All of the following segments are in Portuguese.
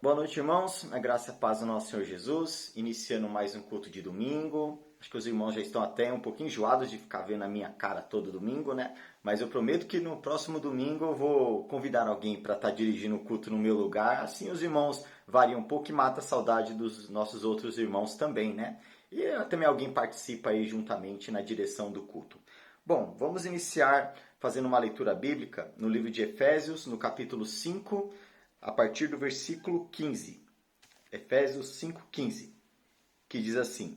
Boa noite, irmãos. A graça e a paz do nosso Senhor Jesus. Iniciando mais um culto de domingo. Acho que os irmãos já estão até um pouquinho enjoados de ficar vendo a minha cara todo domingo, né? Mas eu prometo que no próximo domingo eu vou convidar alguém para estar dirigindo o culto no meu lugar. Assim os irmãos variam um pouco e mata a saudade dos nossos outros irmãos também, né? E também alguém participa aí juntamente na direção do culto. Bom, vamos iniciar fazendo uma leitura bíblica no livro de Efésios, no capítulo 5, a partir do versículo 15. Efésios 5:15, que diz assim: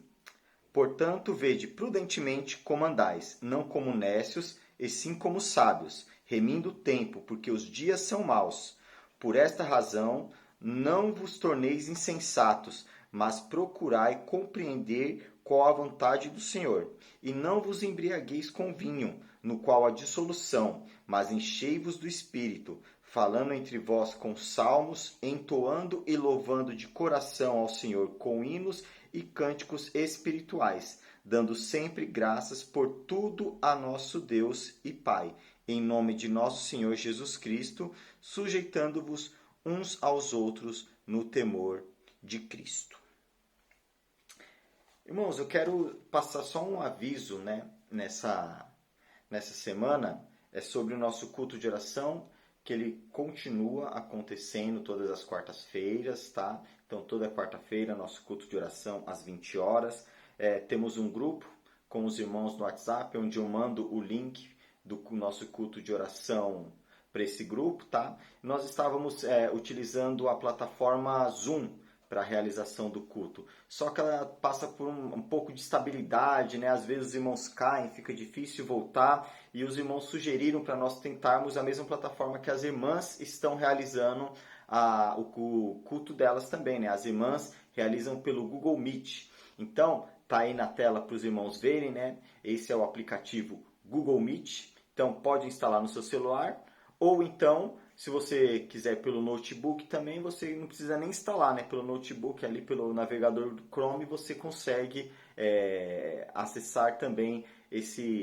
Portanto, vede prudentemente como andais, não como necios, e sim como sábios, remindo o tempo, porque os dias são maus. Por esta razão, não vos torneis insensatos, mas procurai compreender qual a vontade do Senhor. E não vos embriagueis com vinho, no qual há dissolução, mas enchei-vos do Espírito, falando entre vós com salmos, entoando e louvando de coração ao Senhor com hinos e cânticos espirituais, dando sempre graças por tudo a nosso Deus e Pai, em nome de nosso Senhor Jesus Cristo, sujeitando-vos uns aos outros no temor de Cristo. Irmãos, eu quero passar só um aviso, né, nessa semana, sobre o nosso culto de oração, que ele continua acontecendo todas as quartas-feiras, tá? Então, toda quarta-feira, nosso culto de oração às 20 horas. Temos um grupo com os irmãos no WhatsApp, onde eu mando o link do nosso culto de oração para esse grupo, tá? Nós estávamos utilizando a plataforma Zoom para a realização do culto. Só que ela passa por um pouco de instabilidade, né? Às vezes os irmãos caem, fica difícil voltar, e os irmãos sugeriram para nós tentarmos a mesma plataforma que as irmãs estão realizando o culto delas também, né? As irmãs realizam pelo Google Meet. Então, tá aí na tela para os irmãos verem, né? Esse é o aplicativo Google Meet. Então, pode instalar no seu celular, ou então, se você quiser pelo notebook também, você não precisa nem instalar, né? Pelo notebook, ali pelo navegador do Chrome, você consegue acessar também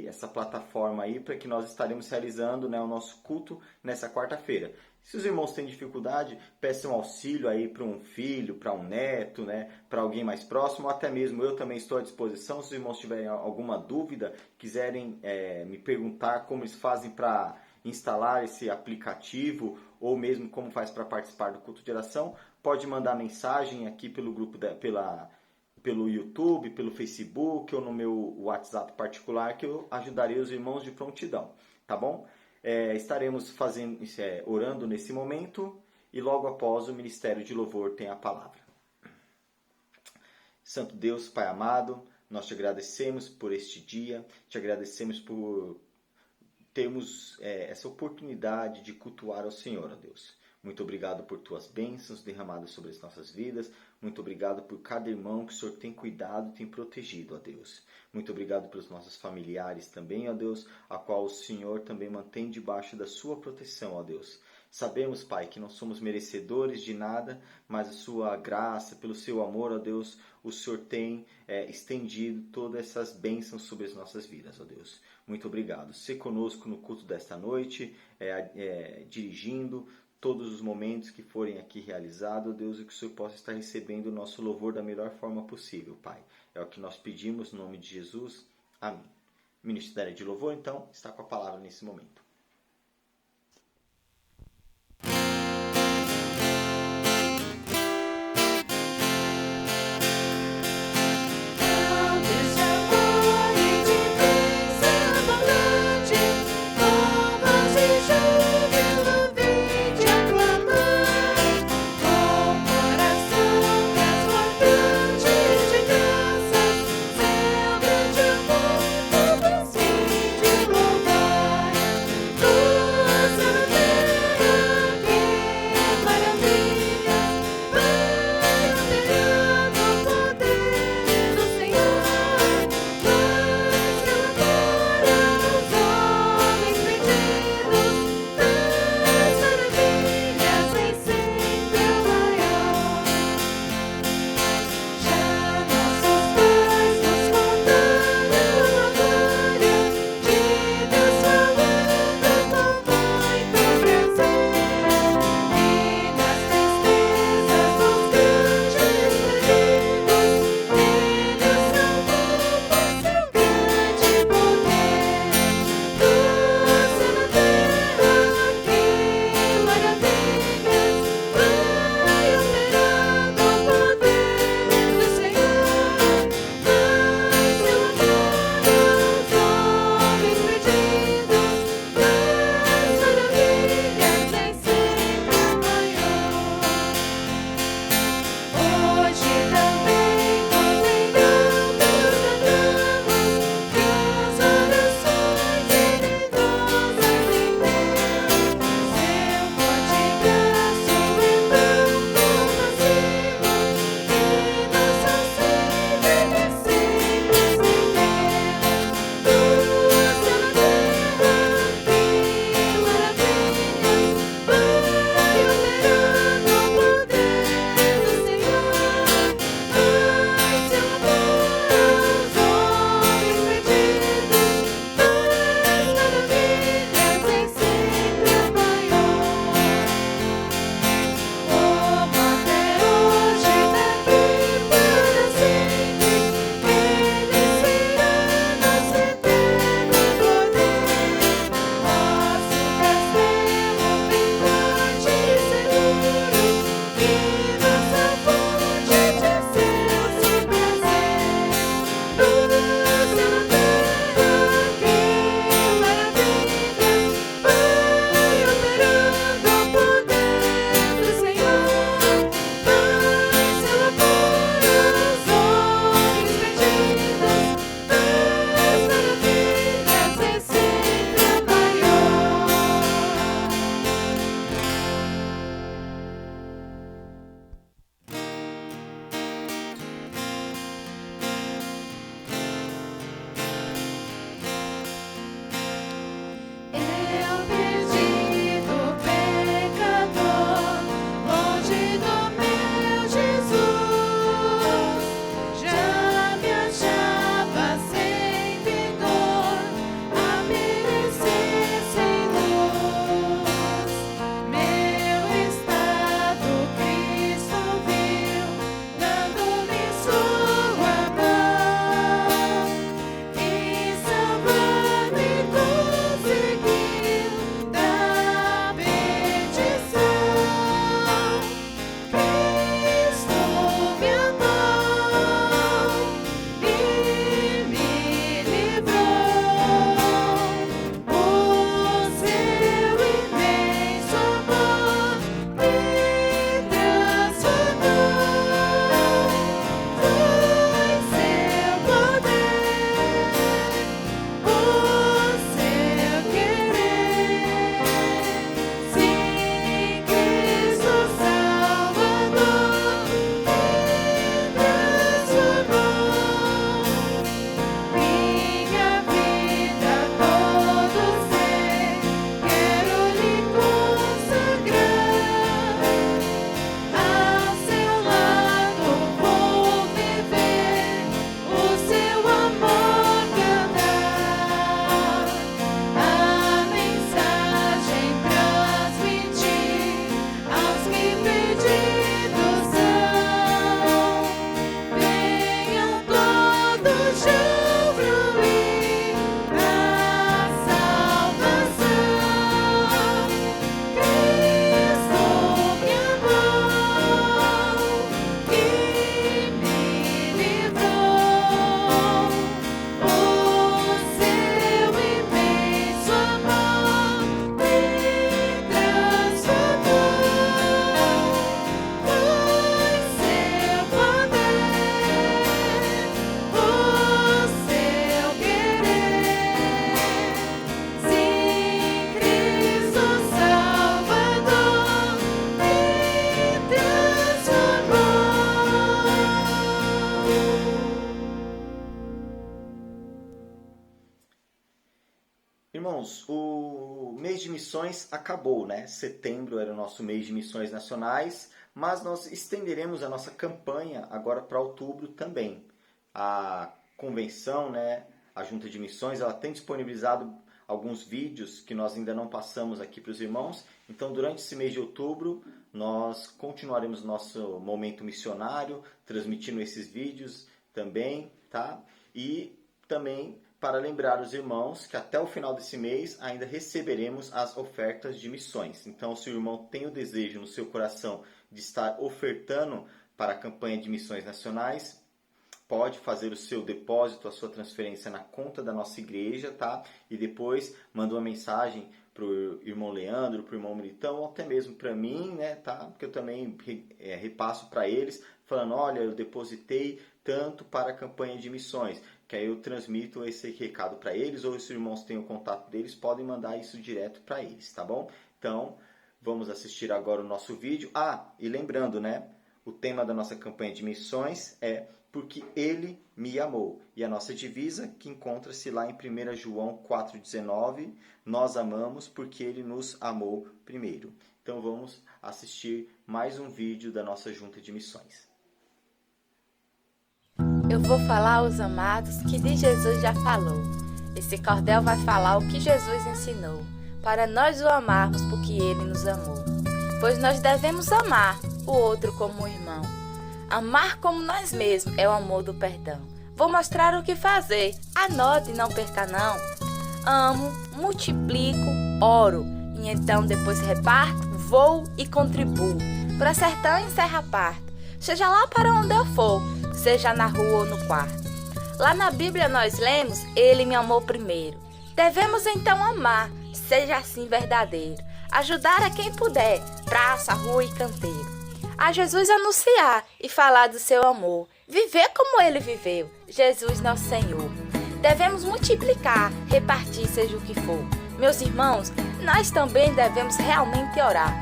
essa plataforma aí, para que nós estaremos realizando, né, o nosso culto nessa quarta-feira. Se os irmãos têm dificuldade, peçam auxílio aí para um filho, para um neto, né, para alguém mais próximo, ou até mesmo eu também estou à disposição. Se os irmãos tiverem alguma dúvida, quiserem me perguntar como eles fazem para instalar esse aplicativo, ou mesmo como faz para participar do culto de oração, pode mandar mensagem aqui pelo grupo pelo YouTube, pelo Facebook ou no meu WhatsApp particular, que eu ajudarei os irmãos de prontidão, tá bom? Estaremos orando nesse momento, e logo após o Ministério de Louvor tem a palavra. Santo Deus, Pai amado, nós te agradecemos por este dia, te agradecemos por termos essa oportunidade de cultuar ao Senhor, ó Deus. Muito obrigado por tuas bênçãos derramadas sobre as nossas vidas. Muito obrigado por cada irmão que o Senhor tem cuidado e tem protegido, ó Deus. Muito obrigado pelos nossos familiares também, ó Deus, a qual o Senhor também mantém debaixo da sua proteção, ó Deus. Sabemos, Pai, que não somos merecedores de nada, mas a sua graça, pelo seu amor, ó Deus, o Senhor tem estendido todas essas bênçãos sobre as nossas vidas, ó Deus. Muito obrigado. Se conosco no culto desta noite, dirigindo todos os momentos que forem aqui realizados, ó Deus, e que o Senhor possa estar recebendo o nosso louvor da melhor forma possível, Pai. É o que nós pedimos no nome de Jesus. Amém. O Ministério de Louvor, então, está com a palavra nesse momento. missões acabou, né? Setembro era o nosso mês de missões nacionais, mas nós estenderemos a nossa campanha agora para outubro também. A convenção, né, a Junta de Missões, ela tem disponibilizado alguns vídeos que nós ainda não passamos aqui para os irmãos. Então, durante esse mês de outubro, nós continuaremos nosso momento missionário, transmitindo esses vídeos também, tá? E também para lembrar os irmãos que até o final desse mês ainda receberemos as ofertas de missões. Então, se o irmão tem o desejo no seu coração de estar ofertando para a campanha de missões nacionais, pode fazer o seu depósito, a sua transferência na conta da nossa igreja, tá? E depois manda uma mensagem para o irmão Leandro, para o irmão Militão, ou até mesmo para mim, né, tá? Porque eu também repasso para eles, falando, olha, eu depositei tanto para a campanha de missões, que aí eu transmito esse recado para eles, ou se os irmãos têm o contato deles, podem mandar isso direto para eles, tá bom? Então, vamos assistir agora o nosso vídeo. Ah, e lembrando, né, o tema da nossa campanha de missões é Porque Ele me amou. E a nossa divisa, que encontra-se lá em 1 João 4,19, nós amamos porque Ele nos amou primeiro. Então vamos assistir mais um vídeo da nossa Junta de Missões. Eu vou falar aos amados que de Jesus já falou. Esse cordel vai falar o que Jesus ensinou, para nós o amarmos porque Ele nos amou. Pois nós devemos amar o outro como um irmão. Amar como nós mesmos é o amor do perdão. Vou mostrar o que fazer, anote e não perca não. Amo, multiplico, oro, e então depois reparto, vou e contribuo. Para sertão encerra a parte, seja lá para onde eu for, seja na rua ou no quarto. Lá na Bíblia nós lemos, Ele me amou primeiro. Devemos então amar, seja assim verdadeiro. Ajudar a quem puder, praça, rua e canteiro. A Jesus anunciar e falar do seu amor. Viver como Ele viveu, Jesus nosso Senhor. Devemos multiplicar, repartir, seja o que for. Meus irmãos, nós também devemos realmente orar.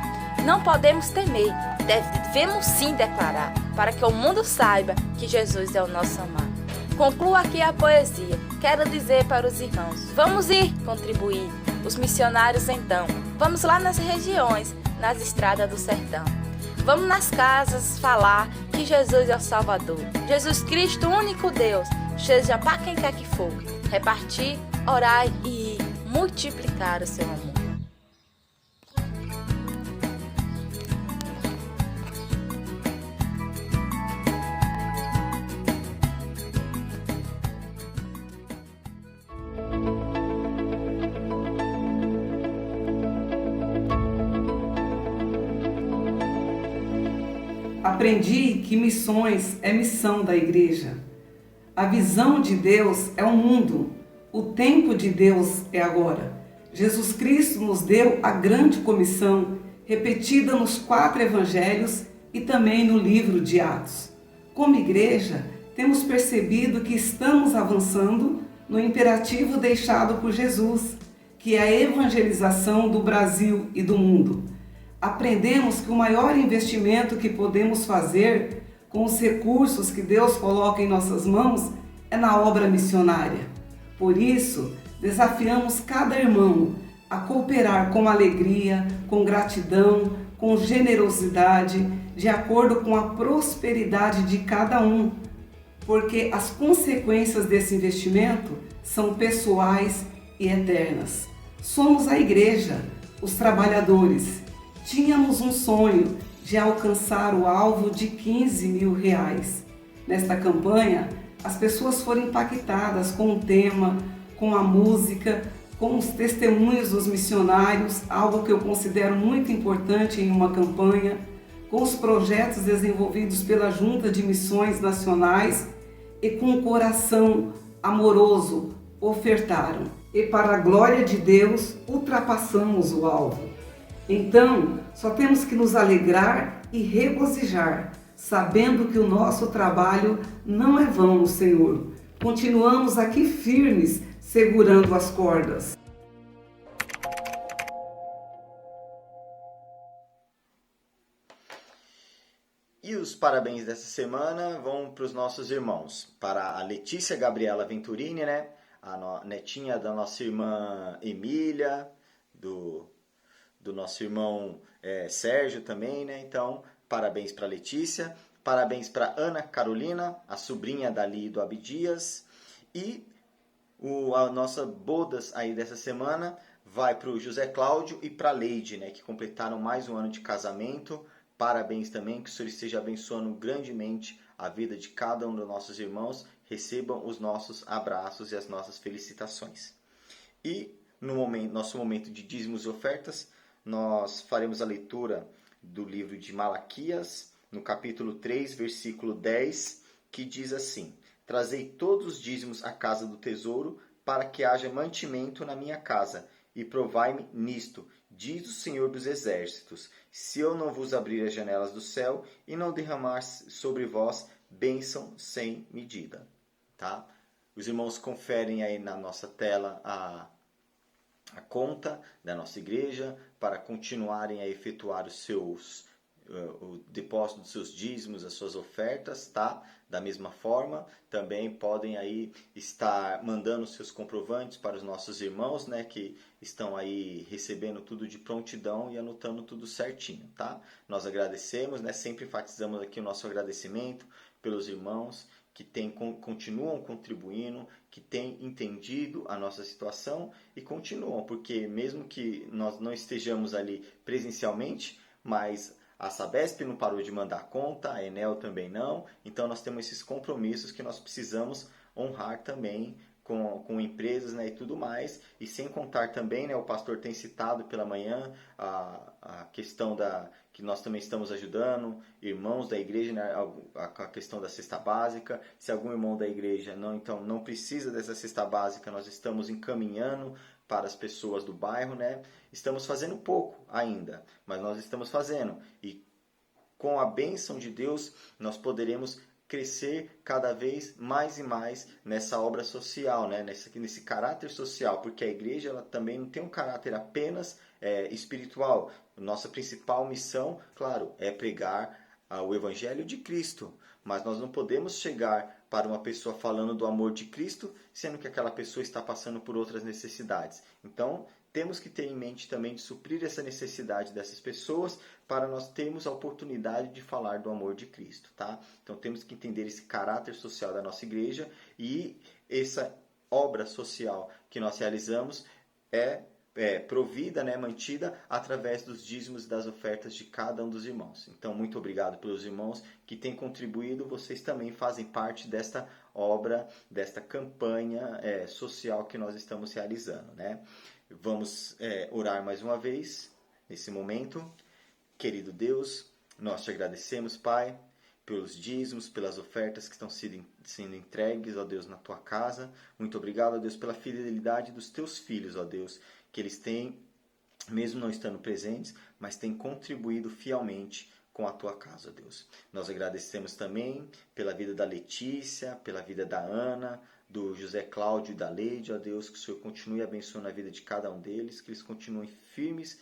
Não podemos temer, devemos sim declarar, para que o mundo saiba que Jesus é o nosso amado. Concluo aqui a poesia. Quero dizer para os irmãos, vamos ir contribuir. Os missionários então, vamos lá nas regiões, nas estradas do sertão. Vamos nas casas falar que Jesus é o Salvador. Jesus Cristo, o único Deus, seja para quem quer que for. Repartir, orar e multiplicar o seu amor. Aprendi que missões é missão da igreja. A visão de Deus é o mundo. O tempo de Deus é agora. Jesus Cristo nos deu a grande comissão, repetida nos 4 evangelhos e também no livro de Atos. Como igreja, temos percebido que estamos avançando no imperativo deixado por Jesus, que é a evangelização do Brasil e do mundo. Aprendemos que o maior investimento que podemos fazer com os recursos que Deus coloca em nossas mãos é na obra missionária. Por isso, desafiamos cada irmão a cooperar com alegria, com gratidão, com generosidade, de acordo com a prosperidade de cada um, porque as consequências desse investimento são pessoais e eternas. Somos a igreja, os trabalhadores. Tínhamos um sonho de alcançar o alvo de R$15.000. Nesta campanha, as pessoas foram impactadas com o tema, com a música, com os testemunhos dos missionários, algo que eu considero muito importante em uma campanha, com os projetos desenvolvidos pela Junta de Missões Nacionais e com o coração amoroso ofertaram. E para a glória de Deus, ultrapassamos o alvo. Então, só temos que nos alegrar e regozijar, sabendo que o nosso trabalho não é vão no Senhor. Continuamos aqui firmes, segurando as cordas. E os parabéns dessa semana vão para os nossos irmãos. Para a Letícia Gabriela Venturini, né? A netinha da nossa irmã Emília, do do nosso irmão Sérgio também, né? Então, parabéns para Letícia, parabéns para Ana Carolina, a sobrinha dali do Abdias, e a nossa bodas aí dessa semana vai para o José Cláudio e para a Leide, né? Que completaram mais um ano de casamento. Parabéns também, que o Senhor esteja abençoando grandemente a vida de cada um dos nossos irmãos. Recebam os nossos abraços e as nossas felicitações. E no nosso momento de dízimos e ofertas, nós faremos a leitura do livro de Malaquias, no capítulo 3, versículo 10, que diz assim: Trazei todos os dízimos à casa do tesouro, para que haja mantimento na minha casa, e provai-me nisto, diz o Senhor dos Exércitos, se eu não vos abrir as janelas do céu e não derramar sobre vós bênção sem medida. Tá? Os irmãos conferem aí na nossa tela a conta da nossa igreja para continuarem a efetuar o depósito dos seus dízimos, as suas ofertas, tá? Da mesma forma, também podem aí estar mandando seus comprovantes para os nossos irmãos, né, que estão aí recebendo tudo de prontidão e anotando tudo certinho, tá? Nós agradecemos, né, sempre enfatizamos aqui o nosso agradecimento pelos irmãos que continuam contribuindo, que têm entendido a nossa situação e continuam, porque mesmo que nós não estejamos ali presencialmente, mas a Sabesp não parou de mandar conta, a Enel também não. Então nós temos esses compromissos que nós precisamos honrar também com empresas, né, e tudo mais. E sem contar também, né, o pastor tem citado pela manhã a questão que nós também estamos ajudando irmãos da igreja, né, a questão da cesta básica. Se algum irmão da igreja não precisa dessa cesta básica, nós estamos encaminhando para as pessoas do bairro, né? Estamos fazendo pouco ainda, mas nós estamos fazendo. E com a bênção de Deus, nós poderemos crescer cada vez mais e mais nessa obra social, né? Nesse caráter social, porque a igreja ela também não tem um caráter apenas espiritual. Nossa principal missão, claro, é pregar o Evangelho de Cristo, mas nós não podemos chegar para uma pessoa falando do amor de Cristo, sendo que aquela pessoa está passando por outras necessidades. Então, temos que ter em mente também de suprir essa necessidade dessas pessoas para nós termos a oportunidade de falar do amor de Cristo, tá? Então, temos que entender esse caráter social da nossa igreja e essa obra social que nós realizamos é provida, né, mantida através dos dízimos e das ofertas de cada um dos irmãos. Então, muito obrigado pelos irmãos que têm contribuído. Vocês também fazem parte desta obra, desta campanha social que nós estamos realizando, né? Vamos orar mais uma vez nesse momento. Querido Deus, nós te agradecemos, Pai, pelos dízimos, pelas ofertas que estão sendo entregues, ó Deus, na tua casa. Muito obrigado, ó Deus, pela fidelidade dos teus filhos, ó Deus, que eles têm, mesmo não estando presentes, mas têm contribuído fielmente com a tua casa, ó Deus. Nós agradecemos também pela vida da Letícia, pela vida da Ana, do José Cláudio e da Leide, ó Deus, que o Senhor continue abençoando a vida de cada um deles, que eles continuem firmes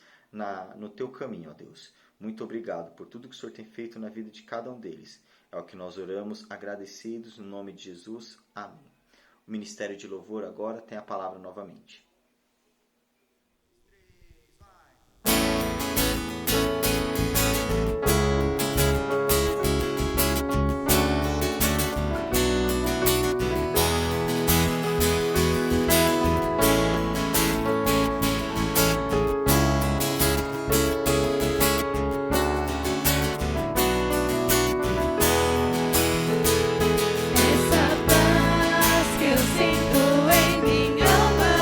no teu caminho, ó Deus. Muito obrigado por tudo que o Senhor tem feito na vida de cada um deles. É o que nós oramos agradecidos no nome de Jesus. Amém. O Ministério de Louvor agora tem a palavra novamente. Essa paz que eu sinto em minha alma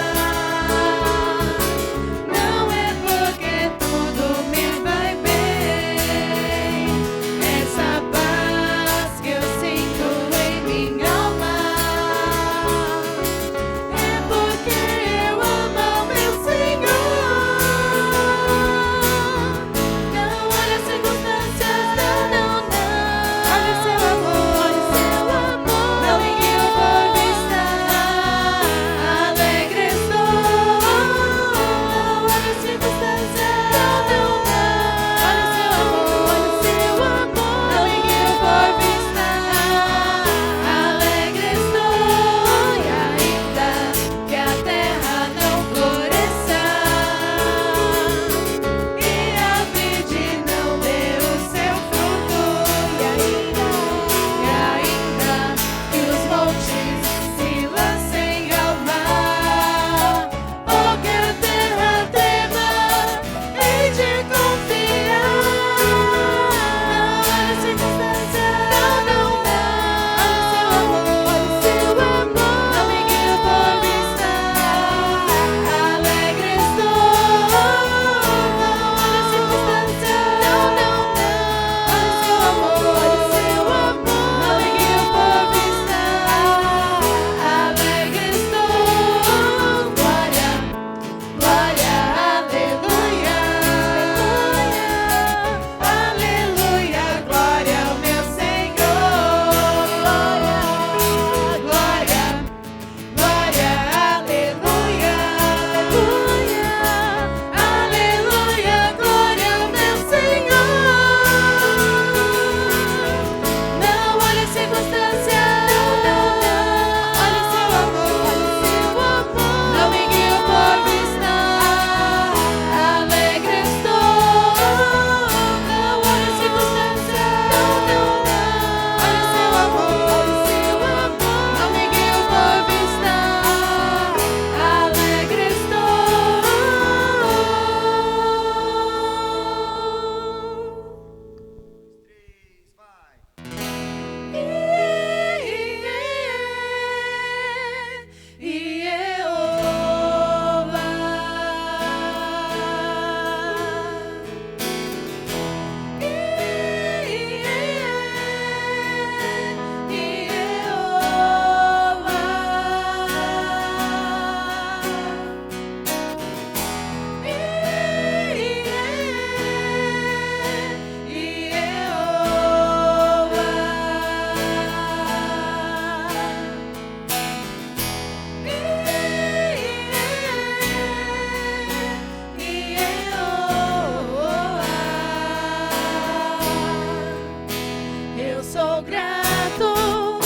sou grato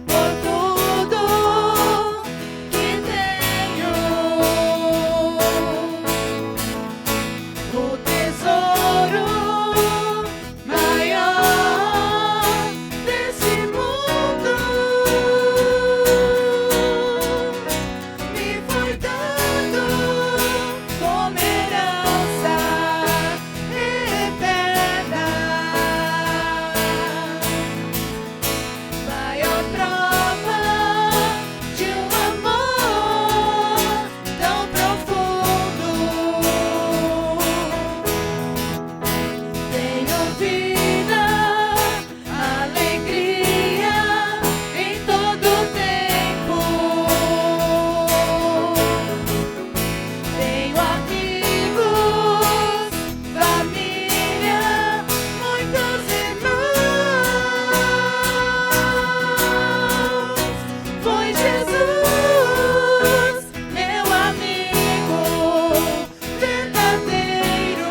por tudo que tenho. O tesouro maior desse mundo me foi dado como herança eterna. Maior prova de um amor tão profundo. Tenho vida, alegria em todo tempo. Tenho amigos, família, muitos irmãos. Foi Jesus, meu amigo verdadeiro.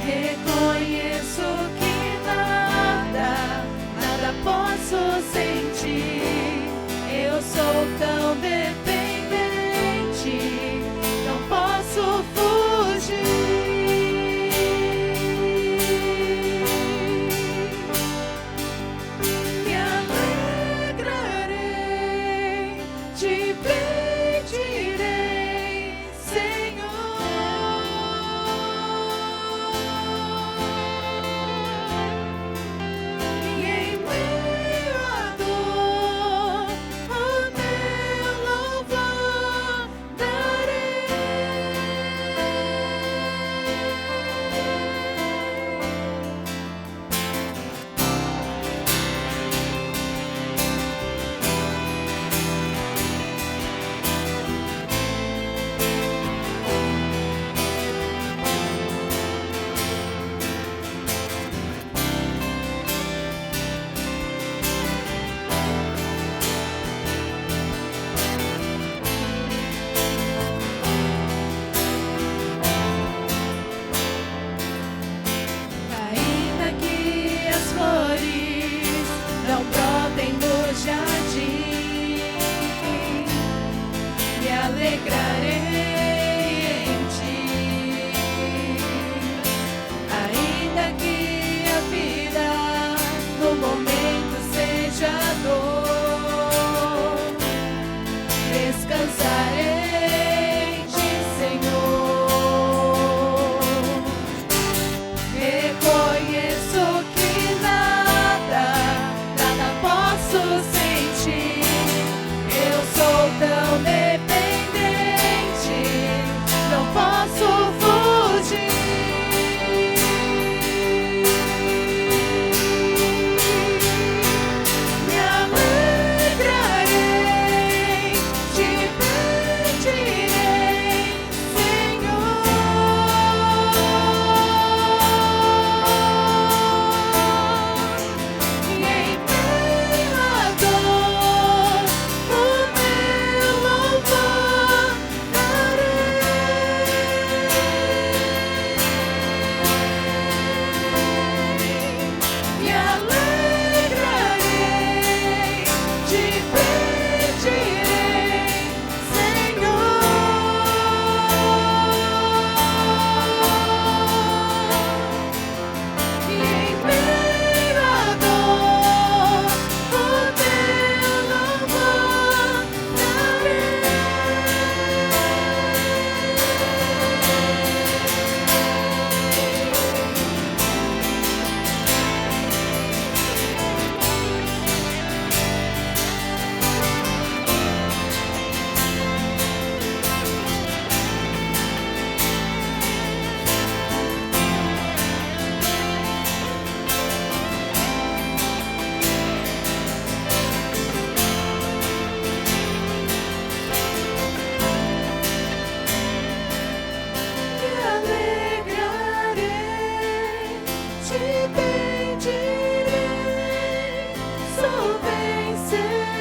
Reconheço que nada posso sentir. Eu sou tão dependente, não posso fugir. Me alegrarei, te pedirei, Senhor. E em meio à dor, o meu louvor darei. Ainda que as flores não brotem no jardim, me alegrarei em ti. Ainda que a vida no momento seja dor, descansarei em ti, Senhor. Reconheço que nada posso sentir. Eu sou tão dependente, não posso fugir. Me alegrarei, te pedirei, Senhor. E em meio à dor, o meu louvor darei. Me alegrarei, te pedirei, Senhor. E em meio à dor, o teu louvor darei. Me alegrarei, te pedirei, sou vencedor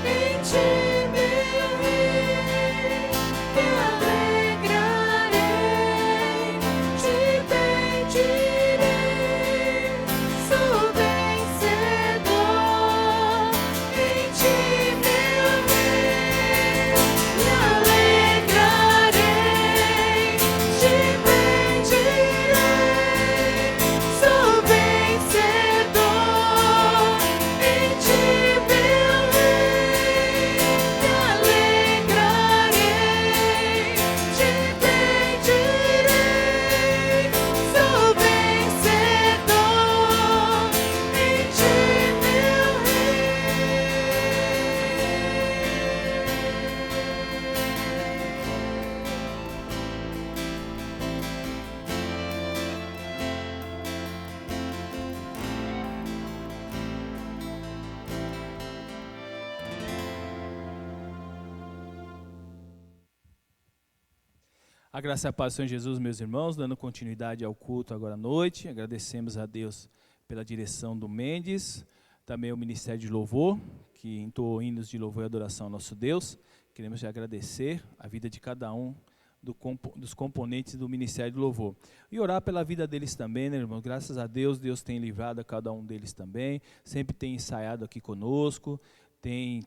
em ti, meu Rei. Me alegrarei, te pedirei, sou vencedor em ti, meu Rei. Me alegrarei, te pedirei, sou vencedor em ti, meu Rei. Me alegrarei, te pedirei, sou vencedor em ti, meu A graça e a paz do Senhor Jesus, meus irmãos, dando continuidade ao culto agora à noite. Agradecemos a Deus pela direção do Mendes, também o Ministério de Louvor, que entoou hinos de louvor e adoração ao nosso Deus. Queremos te agradecer a vida de cada um dos componentes do Ministério do Louvor. E orar pela vida deles também, né, irmão? Graças a Deus, Deus tem livrado a cada um deles também, sempre tem ensaiado aqui conosco, tem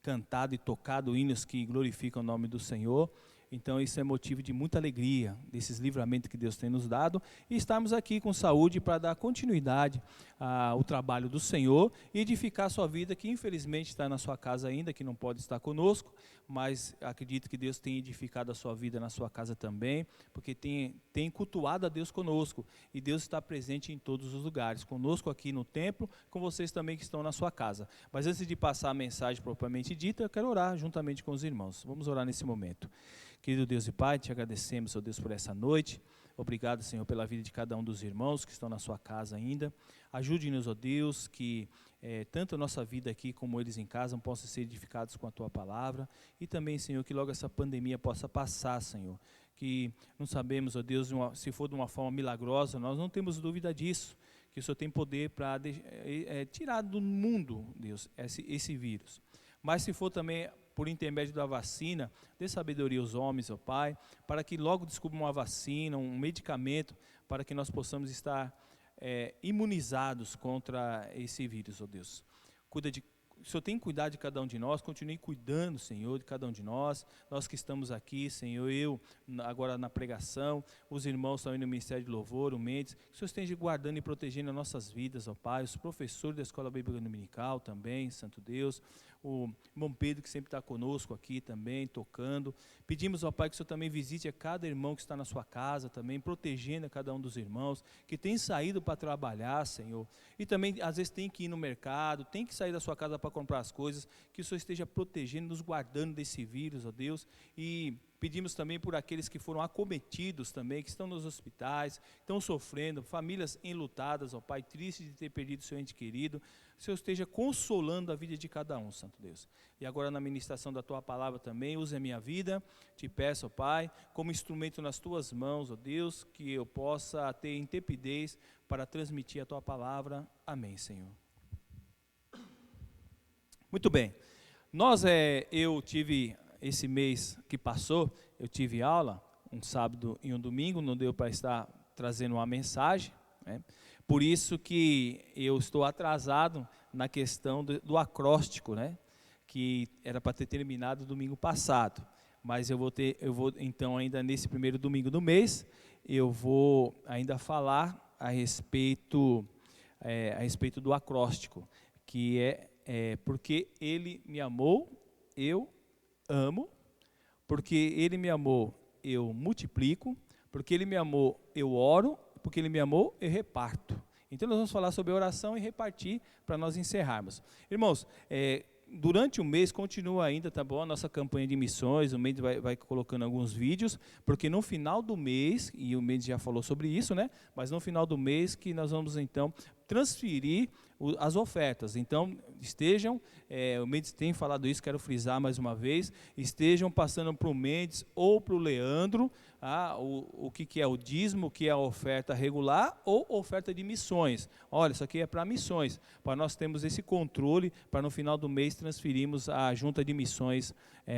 cantado e tocado hinos que glorificam o nome do Senhor. Então isso é motivo de muita alegria, desses livramentos que Deus tem nos dado, e estarmos aqui com saúde para dar continuidade ao trabalho do Senhor e edificar a sua vida, que infelizmente está na sua casa ainda, que não pode estar conosco, mas acredito que Deus tem edificado a sua vida na sua casa também, porque tem cultuado a Deus conosco, e Deus está presente em todos os lugares, conosco aqui no templo, com vocês também que estão na sua casa. Mas antes de passar a mensagem propriamente dita, eu quero orar juntamente com os irmãos. Vamos orar nesse momento. Querido Deus e Pai, te agradecemos, ó Deus, por essa noite. Obrigado, Senhor, pela vida de cada um dos irmãos que estão na sua casa ainda. Ajude-nos, ó Deus, que tanto a nossa vida aqui como eles em casa possam ser edificados com a Tua palavra. E também, Senhor, que logo essa pandemia possa passar, Senhor. Que não sabemos, ó Deus, se for de uma forma milagrosa, nós não temos dúvida disso. Que o Senhor tem poder para tirar do mundo, Deus, esse vírus. Mas se for também por intermédio da vacina, dê sabedoria aos homens, ó Pai, para que logo descubram uma vacina, um medicamento, para que nós possamos estar imunizados contra esse vírus, ó Deus. O Senhor tem que cuidar de cada um de nós, continue cuidando, Senhor, de cada um de nós que estamos aqui, Senhor, eu agora na pregação, os irmãos também no Ministério de Louvor, o Mendes, que o Senhor esteja guardando e protegendo as nossas vidas, ó Pai, os professores da Escola Bíblica Dominical também, Santo Deus, o irmão Pedro que sempre está conosco aqui também, tocando. Pedimos ao Pai que o Senhor também visite a cada irmão que está na sua casa também, protegendo a cada um dos irmãos, que tem saído para trabalhar, Senhor, e também às vezes tem que ir no mercado, tem que sair da sua casa para comprar as coisas, que o Senhor esteja protegendo, nos guardando desse vírus, ó Deus, e pedimos também por aqueles que foram acometidos também, que estão nos hospitais, estão sofrendo, famílias enlutadas, ó Pai, tristes de ter perdido seu ente querido, o Senhor esteja consolando a vida de cada um, Santo Deus. E agora na ministração da Tua palavra também, use a minha vida, te peço, ó Pai, como instrumento nas Tuas mãos, ó Deus, que eu possa ter intrepidez para transmitir a Tua palavra. Amém, Senhor. Muito bem, eu tive, esse mês que passou, eu tive aula, um sábado e um domingo, não deu para estar trazendo uma mensagem, né? Por isso que eu estou atrasado na questão do acróstico, né? Que era para ter terminado domingo passado, mas eu vou então ainda nesse primeiro domingo do mês, eu vou ainda falar a respeito do acróstico, que porque ele me amou, eu amo, porque ele me amou, eu multiplico, porque ele me amou, eu oro, porque ele me amou, eu reparto. Então nós vamos falar sobre oração e repartir para nós encerrarmos. Irmãos, durante o mês continua ainda, tá bom, a nossa campanha de missões, o Mendes vai colocando alguns vídeos, porque no final do mês, e o Mendes já falou sobre isso, né? Mas no final do mês que nós vamos então transferir as ofertas. Então estejam, o Mendes tem falado isso, quero frisar mais uma vez, estejam passando para o Mendes ou para o Leandro, o que é o dízimo, o que é a oferta regular ou oferta de missões. Olha, isso aqui é para missões, para nós termos esse controle, para no final do mês transferirmos a junta de missões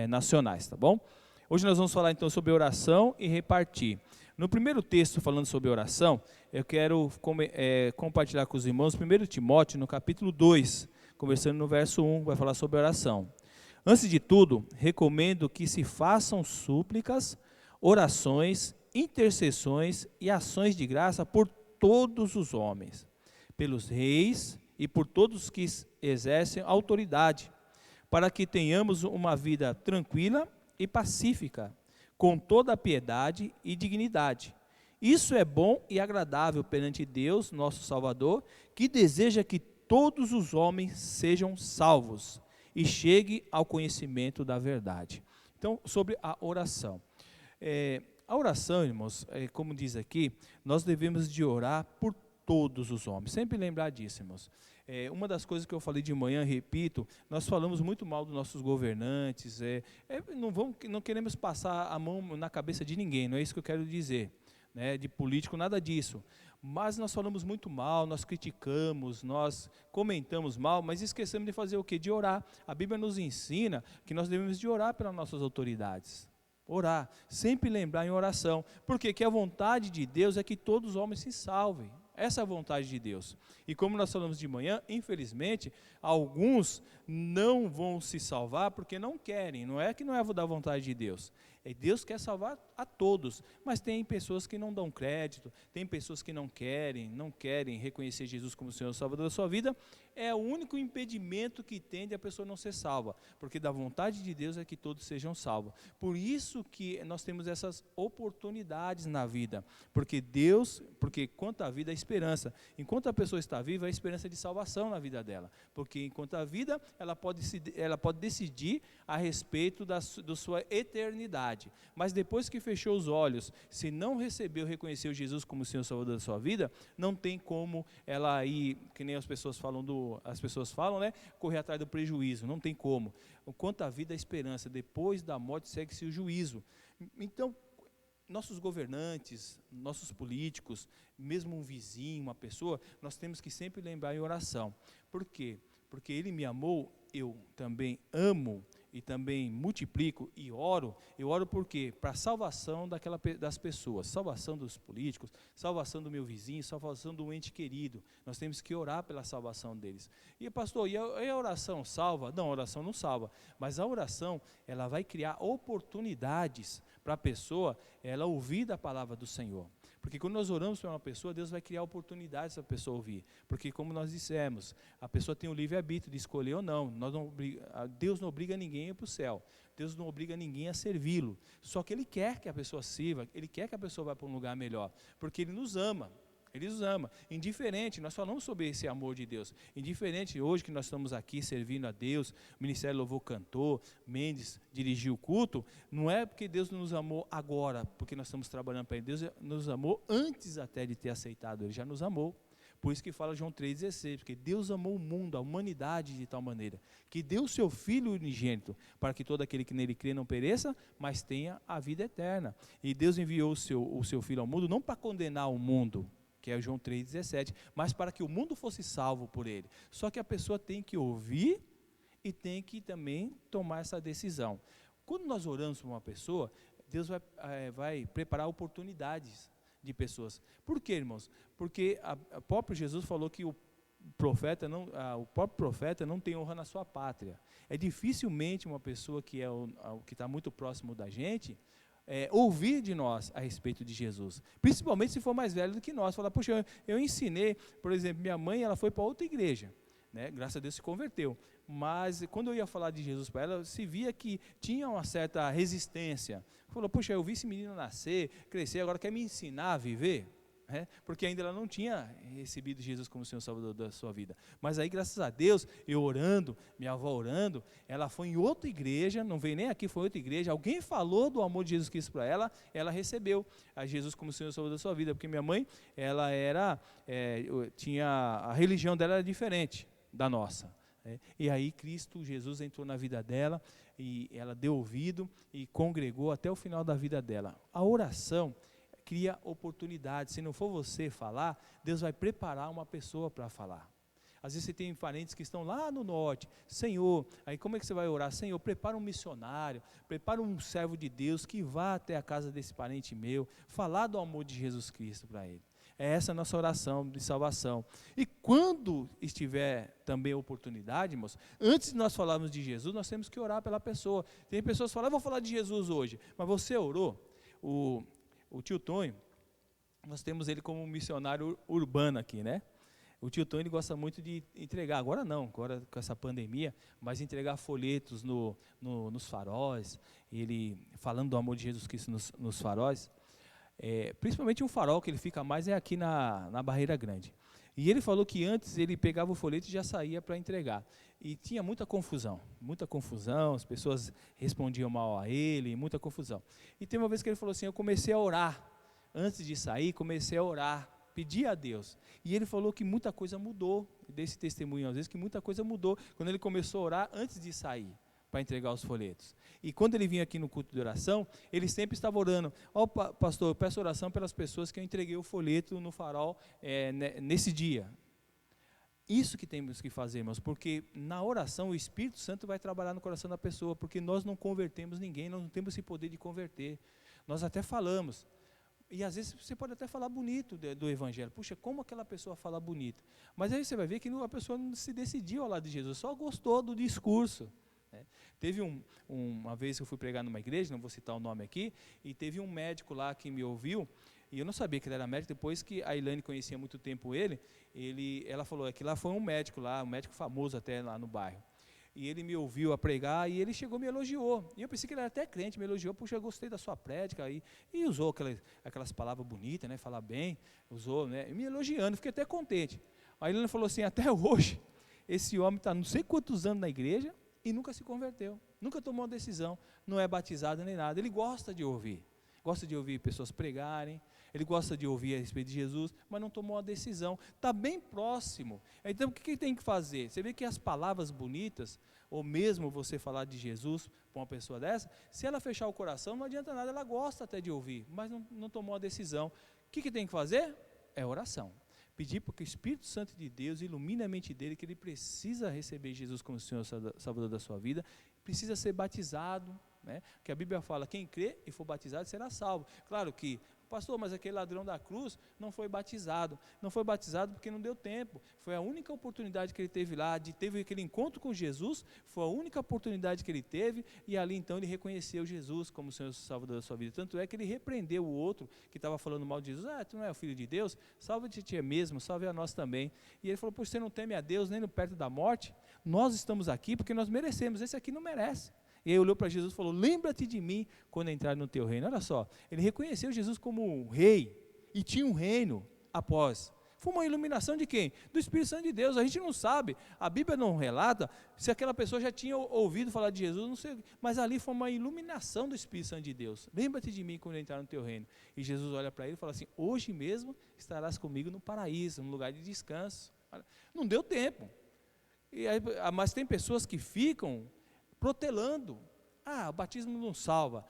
nacionais, tá bom? Hoje nós vamos falar então sobre oração e repartir. No primeiro texto falando sobre oração, eu quero compartilhar com os irmãos 1 Timóteo no capítulo 2, conversando no verso 1, vai falar sobre oração. Antes de tudo, recomendo que se façam súplicas, orações, intercessões e ações de graça por todos os homens, pelos reis e por todos que exercem autoridade, para que tenhamos uma vida tranquila e pacífica, com toda a piedade e dignidade. Isso é bom e agradável perante Deus, nosso Salvador, que deseja que todos os homens sejam salvos e cheguem ao conhecimento da verdade. Então, sobre a oração. A oração, irmãos, como diz aqui, nós devemos de orar por todos os homens. Sempre lembrar disso, irmãos. Uma das coisas que eu falei de manhã, repito, nós falamos muito mal dos nossos governantes, não queremos passar a mão na cabeça de ninguém, não é isso que eu quero dizer, né, de político, nada disso, mas nós falamos muito mal, nós criticamos, nós comentamos mal, mas esquecemos de fazer o quê? De orar. A Bíblia nos ensina que nós devemos de orar pelas nossas autoridades, Orar, sempre lembrar em oração, porque que a vontade de Deus é que todos os homens se salvem. Essa é a vontade de Deus. E como nós falamos de manhã, infelizmente, alguns não vão se salvar porque não querem. Não é que não é da vontade de Deus. Deus quer salvar a todos, mas tem pessoas que não dão crédito, tem pessoas que não querem reconhecer Jesus como Senhor e Salvador da sua vida. É o único impedimento que tem de a pessoa não ser salva, porque da vontade de Deus é que todos sejam salvos. Por isso que nós temos essas oportunidades na vida, porque quanto à vida, a esperança. Enquanto a pessoa está viva, a esperança de salvação na vida dela, porque enquanto a vida, ela pode decidir a respeito da sua eternidade. Mas depois que fechou os olhos, se não reconheceu Jesus como Senhor e Salvador da sua vida, não tem como ela ir, que nem as pessoas falam, né, correr atrás do prejuízo, não tem como. Quanto à vida, a esperança, depois da morte segue-se o juízo. Então, nossos governantes, nossos políticos, mesmo um vizinho, uma pessoa, nós temos que sempre lembrar em oração. Por quê? Porque Ele me amou, eu também amo e também multiplico e oro. Eu oro por quê? Para a salvação das pessoas, salvação dos políticos, salvação do meu vizinho, salvação do ente querido. Nós temos que orar pela salvação deles. E pastor, e a oração salva? Não, a oração não salva, mas a oração, ela vai criar oportunidades para a pessoa, ela ouvir da palavra do Senhor. Porque quando nós oramos para uma pessoa, Deus vai criar oportunidades para a pessoa ouvir. Porque como nós dissemos, a pessoa tem o livre-arbítrio de escolher ou não. Deus não obriga ninguém a ir para o céu. Deus não obriga ninguém a servi-lo. Só que Ele quer que a pessoa sirva, Ele quer que a pessoa vá para um lugar melhor. Porque Ele nos ama. Ele nos ama. Indiferente, nós falamos sobre esse amor de Deus. Indiferente, hoje que nós estamos aqui servindo a Deus, o Ministério Louvor cantou, Mendes dirigiu o culto, não é porque Deus nos amou agora, porque nós estamos trabalhando para Ele. Deus nos amou antes até de ter aceitado, Ele já nos amou. Por isso que fala João 3,16, porque Deus amou o mundo, a humanidade de tal maneira, que deu o seu Filho unigênito, para que todo aquele que nele crê não pereça, mas tenha a vida eterna. E Deus enviou o seu Filho ao mundo, não para condenar o mundo, que é João 3,17, mas para que o mundo fosse salvo por Ele. Só que a pessoa tem que ouvir e tem que também tomar essa decisão. Quando nós oramos por uma pessoa, Deus vai preparar oportunidades de pessoas. Por quê, irmãos? Porque o próprio Jesus falou que o próprio profeta não tem honra na sua pátria. É dificilmente uma pessoa que está muito próximo da gente, ouvir de nós a respeito de Jesus, principalmente se for mais velho do que nós. Falar, poxa, eu ensinei, por exemplo, minha mãe, ela foi para outra igreja, né? Graças a Deus se converteu, mas quando eu ia falar de Jesus para ela, se via que tinha uma certa resistência. Falou, poxa, eu vi esse menino nascer, crescer, agora quer me ensinar a viver? Porque ainda ela não tinha recebido Jesus como Senhor Salvador da sua vida. Mas aí, graças a Deus, eu orando, minha avó orando, ela foi em outra igreja, não veio nem aqui, foi em outra igreja, alguém falou do amor de Jesus Cristo para ela recebeu a Jesus como Senhor Salvador da sua vida, porque minha mãe, ela a religião dela era diferente da nossa. E aí Cristo, Jesus entrou na vida dela, e ela deu ouvido e congregou até o final da vida dela. A oração cria oportunidade. Se não for você falar, Deus vai preparar uma pessoa para falar. Às vezes você tem parentes que estão lá no norte. Senhor, aí como é que você vai orar? Senhor, prepara um missionário, prepara um servo de Deus que vá até a casa desse parente meu, falar do amor de Jesus Cristo para ele. É essa a nossa oração de salvação. E quando estiver também a oportunidade, irmãos, antes de nós falarmos de Jesus, nós temos que orar pela pessoa. Tem pessoas que falam, eu vou falar de Jesus hoje, mas você orou? O tio Tonho, nós temos ele como um missionário urbano aqui, né? O tio Tonho, ele gosta muito de entregar, agora não, agora com essa pandemia, mas entregar folhetos nos faróis, ele falando do amor de Jesus Cristo nos faróis. Principalmente um farol que ele fica mais é aqui na Barreira Grande. E ele falou que antes ele pegava o folheto e já saía para entregar. E tinha muita confusão, as pessoas respondiam mal a ele, muita confusão. E tem uma vez que ele falou assim, eu comecei a orar, antes de sair, comecei a orar, pedir a Deus. E ele falou que muita coisa mudou, desse testemunho às vezes, que muita coisa mudou, quando ele começou a orar antes de sair, para entregar os folhetos. E quando ele vinha aqui no culto de oração, ele sempre estava orando, pastor, eu peço oração pelas pessoas que eu entreguei o folheto no farol nesse dia. Isso que temos que fazer, irmãos, porque na oração o Espírito Santo vai trabalhar no coração da pessoa, porque nós não convertemos ninguém, nós não temos esse poder de converter. Nós até falamos, e às vezes você pode até falar bonito do Evangelho. Puxa, como aquela pessoa fala bonito. Mas aí você vai ver que a pessoa não se decidiu ao lado de Jesus, só gostou do discurso. Né? Teve uma vez que eu fui pregar numa igreja, não vou citar o nome aqui, e teve um médico lá que me ouviu, e eu não sabia que ele era médico. Depois que a Ilane conhecia há muito tempo ela falou que lá foi um médico lá, um médico famoso até lá no bairro. E ele me ouviu a pregar e ele chegou e me elogiou. E eu pensei que ele era até crente, me elogiou, puxa, eu gostei da sua prédica. E usou aquelas palavras bonitas, né, falar bem, usou, né, me elogiando, fiquei até contente. Aí ele falou assim, até hoje, esse homem está não sei quantos anos na igreja e nunca se converteu, nunca tomou uma decisão, não é batizado nem nada. Ele gosta de ouvir pessoas pregarem, ele gosta de ouvir a respeito de Jesus, mas não tomou uma decisão, está bem próximo. Então o que tem que fazer? Você vê que as palavras bonitas, ou mesmo você falar de Jesus para uma pessoa dessa, se ela fechar o coração, não adianta nada, ela gosta até de ouvir, mas não tomou a decisão. O que tem que fazer? É oração. Pedir para que o Espírito Santo de Deus ilumine a mente dele, que ele precisa receber Jesus como Senhor Salvador da sua vida, precisa ser batizado, né? Que a Bíblia fala, quem crê e for batizado será salvo. Claro que, pastor, mas aquele ladrão da cruz não foi batizado porque não deu tempo, foi a única oportunidade que ele teve lá, teve aquele encontro com Jesus, foi a única oportunidade que ele teve, e ali então ele reconheceu Jesus como Senhor Salvador da sua vida. Tanto é que ele repreendeu o outro que estava falando mal de Jesus, tu não é o Filho de Deus, salva-te a ti mesmo, salve a nós também. E ele falou, pois você não teme a Deus nem no perto da morte? Nós estamos aqui porque nós merecemos, esse aqui não merece. E aí olhou para Jesus e falou, lembra-te de mim quando entrar no teu reino. Olha só, ele reconheceu Jesus como um rei, e tinha um reino após. Foi uma iluminação de quem? Do Espírito Santo de Deus. A gente não sabe, a Bíblia não relata se aquela pessoa já tinha ouvido falar de Jesus, não sei, mas ali foi uma iluminação do Espírito Santo de Deus. Lembra-te de mim quando entrar no teu reino. E Jesus olha para ele e fala assim, hoje mesmo estarás comigo no paraíso, no lugar de descanso. Não deu tempo. Mas tem pessoas que ficam protelando. O batismo não salva,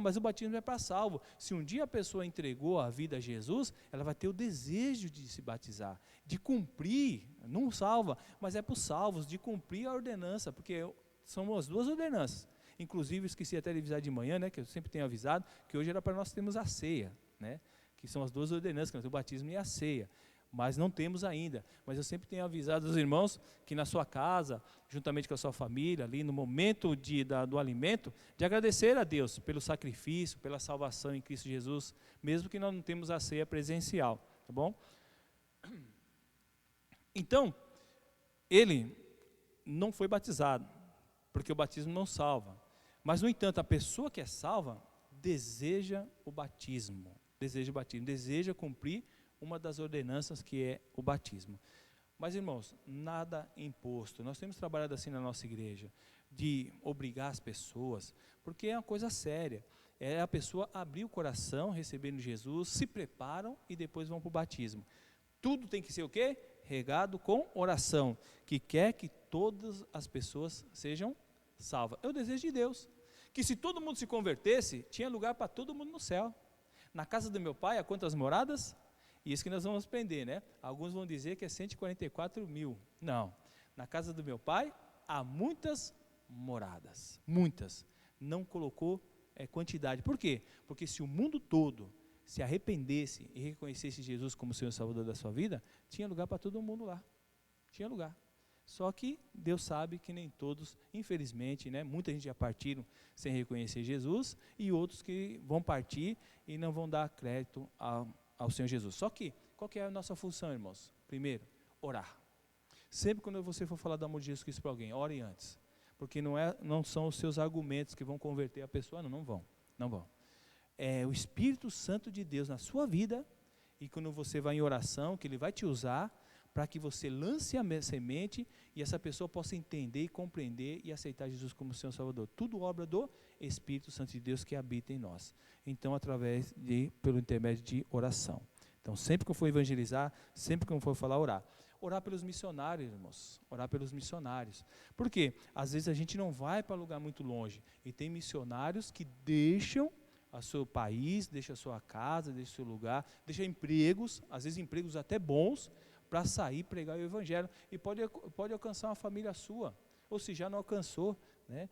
mas o batismo é para salvo. Se um dia a pessoa entregou a vida a Jesus, ela vai ter o desejo de se batizar, de cumprir, não salva, mas é para os salvos, de cumprir a ordenança, porque são as duas ordenanças. Inclusive, esqueci até de avisar de manhã, né, que eu sempre tenho avisado, que hoje era para nós termos a ceia, né, que são as duas ordenanças, que nós temos o batismo e a ceia. Mas não temos ainda. Mas eu sempre tenho avisado os irmãos que na sua casa, juntamente com a sua família, ali no momento do alimento, de agradecer a Deus pelo sacrifício, pela salvação em Cristo Jesus, mesmo que nós não temos a ceia presencial, tá bom? Então, ele não foi batizado, porque o batismo não salva. Mas, no entanto, a pessoa que é salva deseja o batismo, deseja cumprir uma das ordenanças, que é o batismo. Mas, irmãos, nada imposto. Nós temos trabalhado assim na nossa igreja, de obrigar as pessoas, porque é uma coisa séria. É a pessoa abrir o coração, recebendo Jesus, se preparam e depois vão para o batismo. Tudo tem que ser o quê? Regado com oração, que quer que todas as pessoas sejam salvas. É o desejo de Deus, que se todo mundo se convertesse, tinha lugar para todo mundo no céu. Na casa do meu pai, há quantas moradas? Isso que nós vamos aprender, né? Alguns vão dizer que é 144 mil. Não. Na casa do meu pai, há muitas moradas. Muitas. Não colocou quantidade. Por quê? Porque se o mundo todo se arrependesse e reconhecesse Jesus como Senhor e Salvador da sua vida, tinha lugar para todo mundo lá. Tinha lugar. Só que Deus sabe que nem todos, infelizmente, né? Muita gente já partiram sem reconhecer Jesus, e outros que vão partir e não vão dar crédito ao Senhor Jesus. Só que, qual que é a nossa função, irmãos? Primeiro, orar. Sempre quando você for falar do amor de Jesus Cristo para alguém, ore antes. Porque não são os seus argumentos que vão converter a pessoa, não vão. É o Espírito Santo de Deus na sua vida, e quando você vai em oração, que Ele vai te usar, para que você lance a semente, e essa pessoa possa entender e compreender e aceitar Jesus como Senhor Salvador. Tudo obra do Espírito Santo de Deus que habita em nós. Então, pelo intermédio de oração. Então, sempre que eu for evangelizar, sempre que eu for falar, orar. Orar pelos missionários, irmãos. Orar pelos missionários. Por quê? Às vezes a gente não vai para lugar muito longe, e tem missionários que deixam o seu país, deixam a sua casa, deixam o seu lugar, deixam empregos, às vezes empregos até bons, para sair pregar o evangelho, e pode alcançar uma família sua, ou se já não alcançou, né,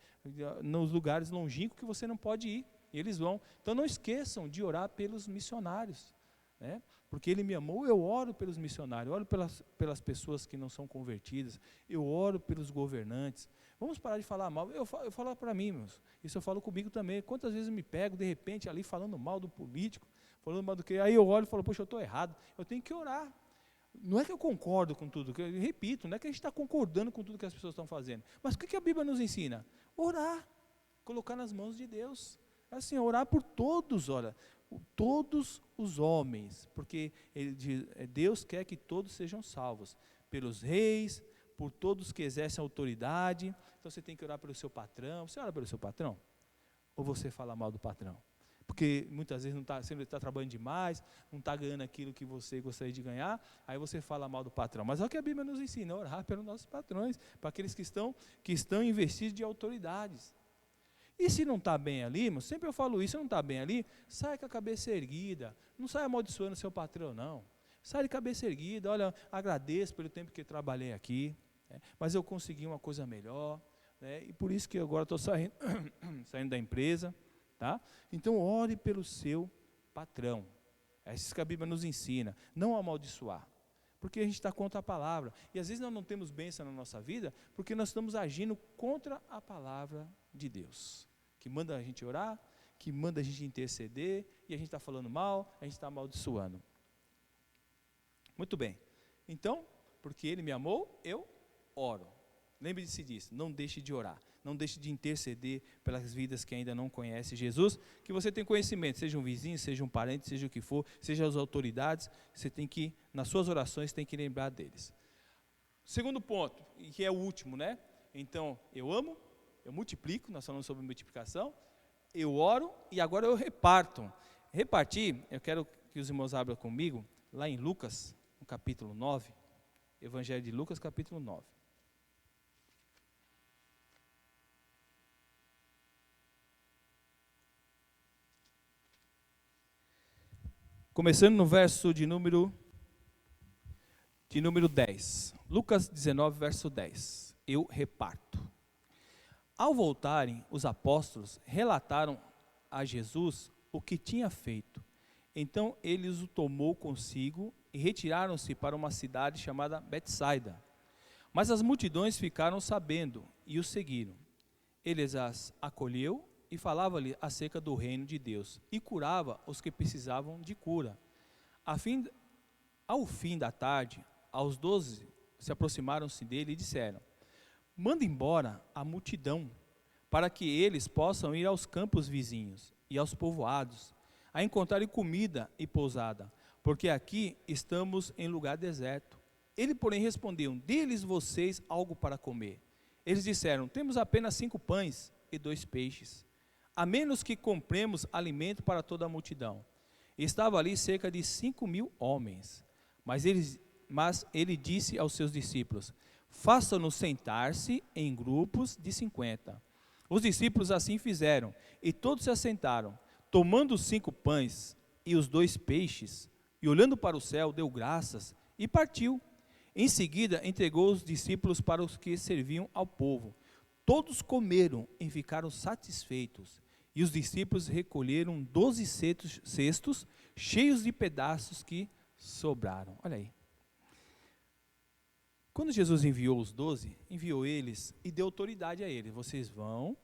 nos lugares longínquos que você não pode ir, eles vão. Então não esqueçam de orar pelos missionários, né, porque Ele me amou, eu oro pelos missionários, eu oro pelas pessoas que não são convertidas, eu oro pelos governantes. Vamos parar de falar mal. Eu falo para mim, meus, isso eu falo comigo também. Quantas vezes eu me pego, de repente, ali falando mal do político, falando mal do que, aí eu olho e falo, poxa, eu estou errado, eu tenho que orar. Não é que eu concordo com tudo, eu repito, não é que a gente está concordando com tudo que as pessoas estão fazendo, mas o que a Bíblia nos ensina? Orar, colocar nas mãos de Deus, assim, orar por todos, olha, todos os homens, porque Deus quer que todos sejam salvos, pelos reis, por todos que exercem autoridade. Então você tem que orar pelo seu patrão. Você ora pelo seu patrão? Ou você fala mal do patrão? Porque muitas vezes você está trabalhando demais, não está ganhando aquilo que você gostaria de ganhar, aí você fala mal do patrão. Mas é o que a Bíblia nos ensina, orar pelos nossos patrões, para aqueles que estão investidos de autoridades. E se não está bem ali, irmão, sempre eu falo isso, se não está bem ali, sai com a cabeça erguida, não sai amaldiçoando o seu patrão, não. Sai de cabeça erguida, olha, agradeço pelo tempo que eu trabalhei aqui, né, mas eu consegui uma coisa melhor, né, e por isso que agora estou saindo da empresa. Tá? Então ore pelo seu patrão. É isso que a Bíblia nos ensina, não amaldiçoar, porque a gente está contra a palavra, e às vezes nós não temos bênção na nossa vida, porque nós estamos agindo contra a palavra de Deus, que manda a gente orar, que manda a gente interceder, e a gente está falando mal, a gente está amaldiçoando. Muito bem, então, porque Ele me amou, eu oro. Lembre-se disso, não deixe de orar, não deixe de interceder pelas vidas que ainda não conhecem Jesus, que você tem conhecimento, seja um vizinho, seja um parente, seja o que for, seja as autoridades, você tem que, nas suas orações, tem que lembrar deles. Segundo ponto, e que é o último, né? Então, eu amo, eu multiplico, nós falamos sobre multiplicação, eu oro e agora eu reparto. Repartir, eu quero que os irmãos abram comigo, lá em Lucas, no capítulo 9, Evangelho de Lucas, capítulo 9. Começando no verso de número 10. Lucas 19, verso 10. Eu reparto. Ao voltarem, os apóstolos relataram a Jesus o que tinha feito. Então ele os tomou consigo e retiraram-se para uma cidade chamada Betsaida. Mas as multidões ficaram sabendo e os seguiram. Ele as acolheu e falava-lhe acerca do reino de Deus, e curava os que precisavam de cura. Ao fim da tarde, aos 12 se aproximaram-se dele e disseram: manda embora a multidão, para que eles possam ir aos campos vizinhos e aos povoados, a encontrarem comida e pousada, porque aqui estamos em lugar deserto. Ele, porém, respondeu: dê-lhes vocês algo para comer. Eles disseram: temos apenas 5 pães e 2 peixes, a menos que compremos alimento para toda a multidão. Estava ali cerca de 5.000 homens. Mas ele disse aos seus discípulos: façam-nos sentar-se em grupos de 50. Os discípulos assim fizeram, e todos se assentaram. Tomando os 5 pães e os 2 peixes, e olhando para o céu, deu graças e partiu. Em seguida, entregou os discípulos para os que serviam ao povo. Todos comeram e ficaram satisfeitos. E os discípulos recolheram 12 cestos cheios de pedaços que sobraram. Olha aí. Quando Jesus enviou os 12, enviou eles e deu autoridade a eles. Vocês vão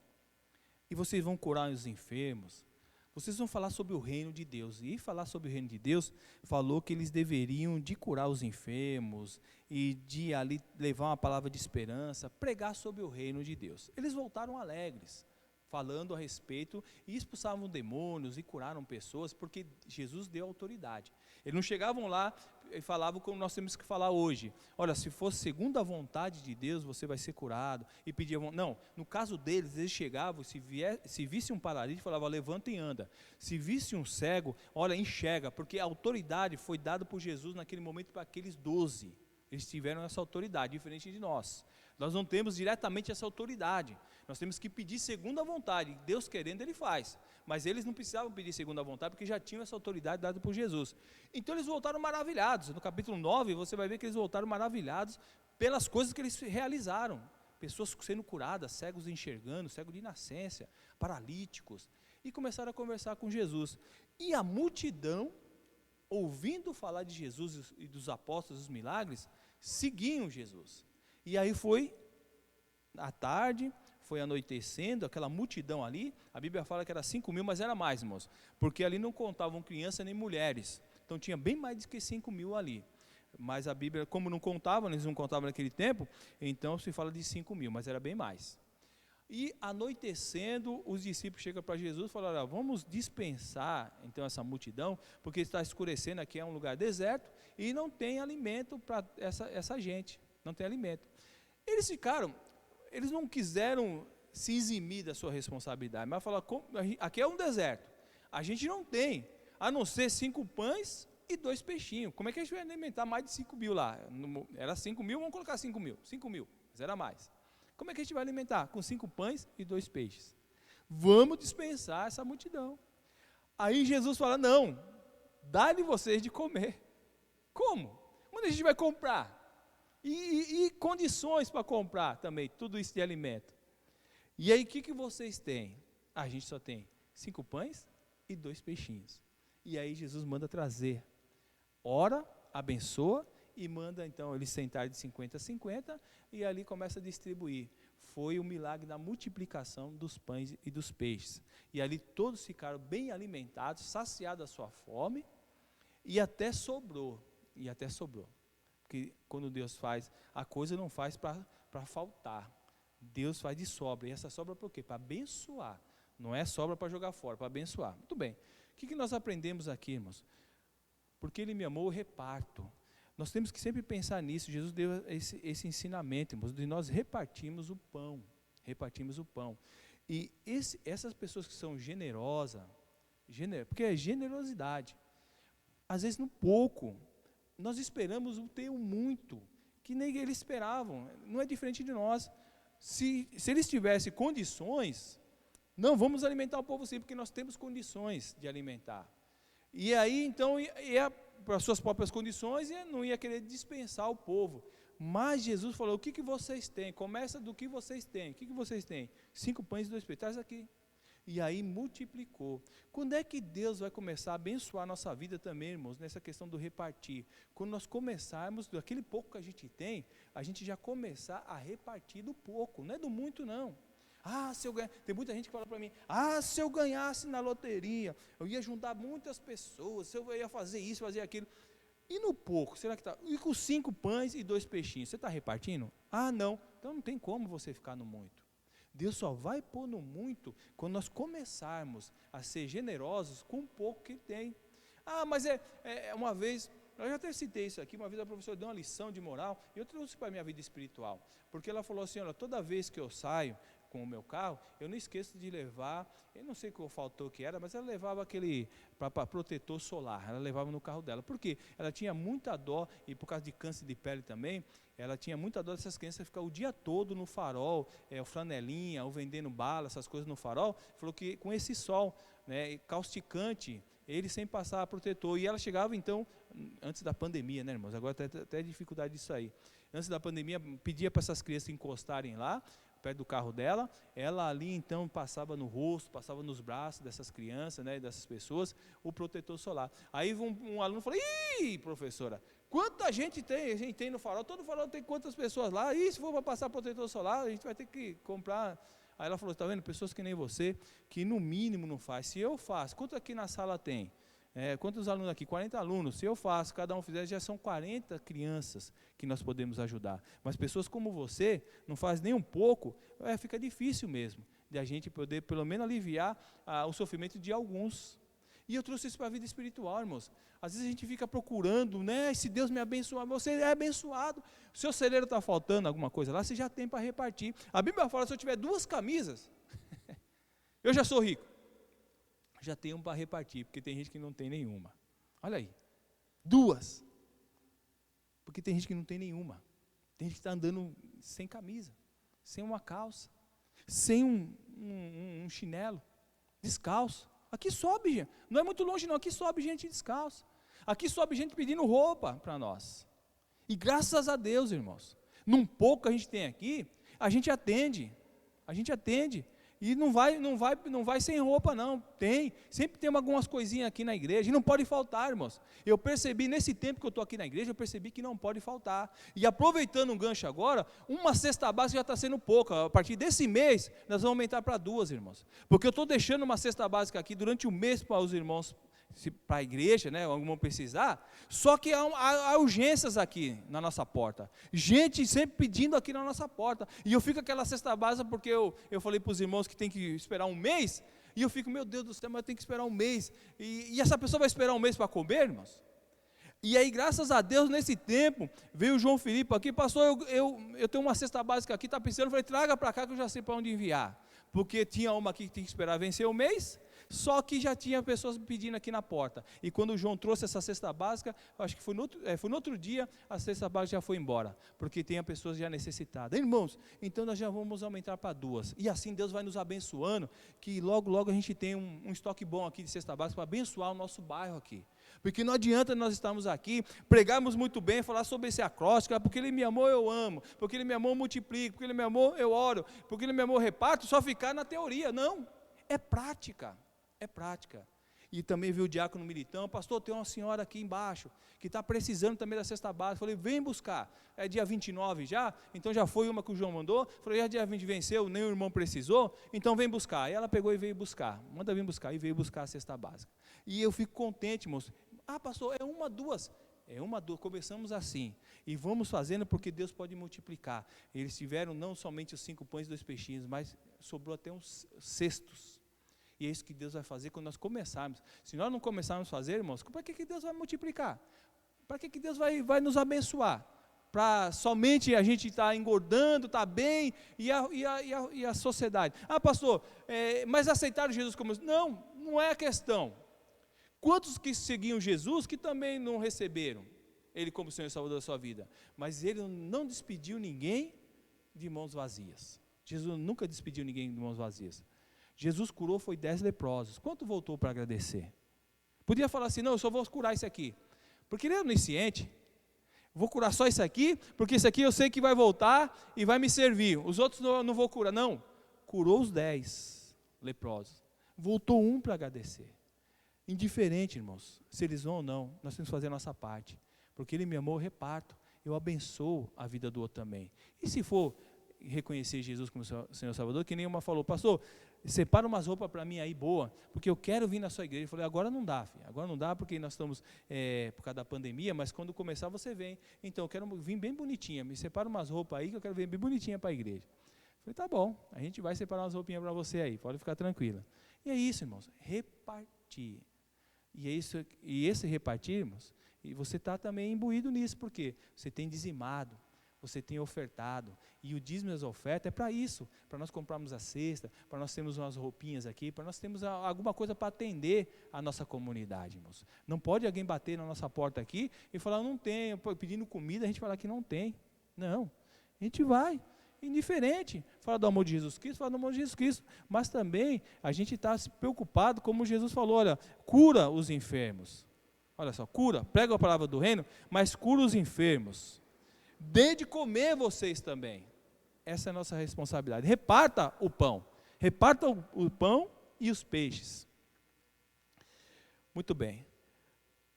curar os enfermos. Vocês vão falar sobre o reino de Deus. E falar sobre o reino de Deus, falou que eles deveriam de curar os enfermos e de ali levar uma palavra de esperança, pregar sobre o reino de Deus. Eles voltaram alegres, falando a respeito, e expulsavam demônios e curaram pessoas, porque Jesus deu autoridade. Eles não chegavam lá e falavam como nós temos que falar hoje: olha, se for segundo a vontade de Deus, você vai ser curado, e pediam. Não, no caso deles, eles chegavam, se visse um paralítico, falavam: levanta e anda. Se visse um cego, olha, enxerga, porque a autoridade foi dada por Jesus naquele momento para aqueles 12. Eles tiveram essa autoridade, diferente de nós. Nós não temos diretamente essa autoridade. Nós temos que pedir segundo a vontade. Deus querendo, Ele faz. Mas eles não precisavam pedir segundo a vontade, porque já tinham essa autoridade dada por Jesus. Então eles voltaram maravilhados. No capítulo 9, você vai ver que eles voltaram maravilhados pelas coisas que eles realizaram. Pessoas sendo curadas, cegos enxergando, cegos de nascença, paralíticos. E começaram a conversar com Jesus. E a multidão, ouvindo falar de Jesus e dos apóstolos, dos milagres, seguiam Jesus. E aí foi à tarde, foi anoitecendo, aquela multidão ali, a Bíblia fala que era 5.000, mas era mais, irmãos, porque ali não contavam crianças nem mulheres, então tinha bem mais do que 5.000 ali, mas a Bíblia, como não contavam, eles não contavam naquele tempo, então se fala de 5.000, mas era bem mais. E anoitecendo, os discípulos chegam para Jesus e falaram, vamos dispensar então essa multidão, porque está escurecendo, aqui é um lugar deserto, e não tem alimento para essa gente, não tem alimento. Eles não quiseram se eximir da sua responsabilidade, mas falaram, aqui é um deserto, a gente não tem, a não ser 5 pães e 2 peixinhos, como é que a gente vai alimentar mais de 5.000 lá? Era 5.000, vamos colocar 5.000, mas era mais. Como é que a gente vai alimentar? Com 5 pães e 2 peixes. Vamos dispensar essa multidão. Aí Jesus fala, não, dá-lhe vocês de comer. Como? Onde a gente vai comprar? E condições para comprar também, tudo isso de alimento. E aí o que vocês têm? A gente só tem 5 pães e 2 peixinhos. E aí Jesus manda trazer. Ora, abençoa e manda então eles sentar de 50 a 50 e ali começa a distribuir. Foi o milagre da multiplicação dos pães e dos peixes. E ali todos ficaram bem alimentados, saciados a sua fome e até sobrou. Porque quando Deus faz, a coisa não faz para faltar. Deus faz de sobra. E essa sobra por quê? Para abençoar. Não é sobra para jogar fora, para abençoar. Muito bem. O que nós aprendemos aqui, irmãos? Porque Ele me amou, eu reparto. Nós temos que sempre pensar nisso. Jesus deu esse ensinamento, irmãos, de nós repartimos o pão. E essas pessoas que são generosas, porque é generosidade. Às vezes no pouco, nós esperamos ter o muito, que nem eles esperavam. Não é diferente de nós. Se eles tivessem condições, não vamos alimentar o povo sim, porque nós temos condições de alimentar. E aí então ia para as suas próprias condições e não ia querer dispensar o povo. Mas Jesus falou, o que vocês têm? Começa do que vocês têm. O que vocês têm? 5 pães e 2 peixes. Traz aqui. E aí multiplicou. Quando é que Deus vai começar a abençoar a nossa vida também, irmãos, nessa questão do repartir? Quando nós começarmos, daquele pouco que a gente tem, a gente já começar a repartir do pouco, não é do muito não. Se eu ganhar, tem muita gente que fala para mim, se eu ganhasse na loteria, eu ia juntar muitas pessoas, se eu ia fazer isso, fazer aquilo. E no pouco, será que está? E com 5 pães e 2 peixinhos, você está repartindo? Não, então não tem como você ficar no muito. Deus só vai pôr no muito quando nós começarmos a ser generosos com o pouco que tem. Mas uma vez, eu já até citei isso aqui, uma vez a professora deu uma lição de moral, e eu trouxe para a minha vida espiritual, porque ela falou assim, olha, toda vez que eu saio com o meu carro, eu não esqueço de levar, eu não sei o que faltou que era, mas ela levava aquele para protetor solar, ela levava no carro dela, porque ela tinha muita dó, e por causa de câncer de pele também, ela tinha muita dó dessas crianças ficar o dia todo no farol, o flanelinha, ou vendendo bala, essas coisas no farol, falou que com esse sol, causticante, ele sem passar protetor, e ela chegava então, antes da pandemia, né, irmãos, agora até dificuldade disso aí, antes da pandemia, pedia para essas crianças encostarem lá, perto do carro dela, ela ali então passava no rosto, passava nos braços dessas crianças, dessas pessoas, o protetor solar. Aí um aluno falou, professora, quanta gente tem no farol, todo farol tem quantas pessoas lá, se for para passar protetor solar, a gente vai ter que comprar. Aí ela falou, está vendo, pessoas que nem você, que no mínimo não faz, se eu faço, quanto aqui na sala tem? Quantos alunos aqui? 40 alunos. Se eu faço, cada um fizer, já são 40 crianças que nós podemos ajudar. Mas pessoas como você, não faz nem um pouco, fica difícil mesmo, de a gente poder pelo menos aliviar o sofrimento de alguns. E eu trouxe isso para a vida espiritual, irmãos. Às vezes a gente fica procurando, se Deus me abençoar, você é abençoado. O seu celeiro está faltando alguma coisa lá, você já tem para repartir. A Bíblia fala, se eu tiver 2 camisas, eu já sou rico. Já tem para repartir, porque tem gente que não tem nenhuma. Olha aí, 2. Porque tem gente que não tem nenhuma. Tem gente que está andando sem camisa, sem uma calça, sem um chinelo, descalço. Aqui sobe, gente. Não é muito longe não, aqui sobe gente descalça. Aqui sobe gente pedindo roupa para nós. E graças a Deus, irmãos, num pouco que a gente tem aqui, a gente atende. E não vai sem roupa não, sempre tem algumas coisinhas aqui na igreja, e não pode faltar, irmãos. Eu percebi, nesse tempo que eu estou aqui na igreja, eu percebi que não pode faltar. E aproveitando um gancho agora, uma cesta básica já está sendo pouca. A partir desse mês, nós vamos aumentar para 2, irmãos. Porque eu estou deixando uma cesta básica aqui durante o mês para os irmãos, para a igreja, né, algum precisar, só que há urgências aqui na nossa porta, gente sempre pedindo aqui na nossa porta, e eu fico com aquela cesta básica, porque eu falei para os irmãos que tem que esperar um mês, e eu fico, meu Deus do céu, mas eu tenho que esperar um mês, e essa pessoa vai esperar um mês para comer, irmãos? E aí, graças a Deus, nesse tempo, veio o João Felipe aqui, pastor, eu tenho uma cesta básica aqui, está precisando, eu falei, traga para cá que eu já sei para onde enviar, porque tinha uma aqui que tem que esperar vencer o mês, só que já tinha pessoas pedindo aqui na porta. E quando o João trouxe essa cesta básica, acho que foi no outro dia, a cesta básica já foi embora, porque tinha pessoas já necessitadas. Irmãos, então nós já vamos aumentar para 2. E assim Deus vai nos abençoando, que logo a gente tem um estoque bom aqui de cesta básica para abençoar o nosso bairro aqui. Porque não adianta nós estarmos aqui, pregarmos muito bem, falar sobre esse acróstico, porque Ele me amou, eu amo, porque Ele me amou, eu multiplico, porque Ele me amou, eu oro, porque Ele me amou, eu reparto, só ficar na teoria. Não, é prática. É prática. E também viu o diácono Militão, pastor, tem uma senhora aqui embaixo, que está precisando também da cesta básica. Falei, vem buscar. É dia 29 já, então já foi uma que o João mandou. Falei, já dia 20 venceu, nem o irmão precisou, então vem buscar. Aí ela pegou e veio buscar, manda vir buscar, e veio buscar a cesta básica. E eu fico contente, moço. Ah, pastor, é uma, duas. É uma, duas, começamos assim, e vamos fazendo porque Deus pode multiplicar. Eles tiveram não somente os 5 pães e 2 peixinhos, mas sobrou até uns cestos. E é isso que Deus vai fazer quando nós começarmos. Se nós não começarmos a fazer, irmãos, para que Deus vai multiplicar? Para que Deus vai nos abençoar? Para somente a gente estar engordando, estar bem, e a sociedade. Ah, pastor, mas aceitaram Jesus como... Não é a questão. Quantos que seguiam Jesus que também não receberam Ele como Senhor e Salvador da sua vida? Mas Ele não despediu ninguém de mãos vazias. Jesus nunca despediu ninguém de mãos vazias. Jesus curou, foi 10 leprosos. Quanto voltou para agradecer? Podia falar assim, não, eu só vou curar isso aqui. Porque ele é onisciente. Vou curar só isso aqui, porque isso aqui eu sei que vai voltar e vai me servir. Os outros não vou curar. Não, curou os 10 leprosos. Voltou um para agradecer. Indiferente, irmãos, se eles vão ou não, nós temos que fazer a nossa parte. Porque Ele me amou, eu reparto. Eu abençoo a vida do outro também. E se for reconhecer Jesus como Senhor Salvador, que nenhuma falou, pastor, separa umas roupas para mim aí, boa, porque eu quero vir na sua igreja. Eu falei, agora não dá, filho. Agora não dá porque nós estamos, por causa da pandemia, mas quando começar você vem. Então, eu quero vir bem bonitinha, me separa umas roupas aí que eu quero vir bem bonitinha para a igreja. Eu falei, tá bom, a gente vai separar umas roupinhas para você aí, pode ficar tranquila. E é isso, irmãos, repartir. E esse repartir, irmãos, e você está também imbuído nisso, porque você tem dizimado, você tem ofertado, e o dízimo e as ofertas é para isso, para nós comprarmos a cesta, para nós termos umas roupinhas aqui, para nós termos alguma coisa para atender a nossa comunidade, irmãos. Não pode alguém bater na nossa porta aqui e falar, não tem, pedindo comida, a gente falar que não tem. Não, a gente vai, indiferente, fala do amor de Jesus Cristo, fala do amor de Jesus Cristo, mas também a gente está preocupado, como Jesus falou, olha, cura os enfermos, olha só, cura, prega a palavra do reino, mas cura os enfermos. Dê de comer vocês também. Essa é a nossa responsabilidade. Reparta o pão. Reparta o pão e os peixes. Muito bem.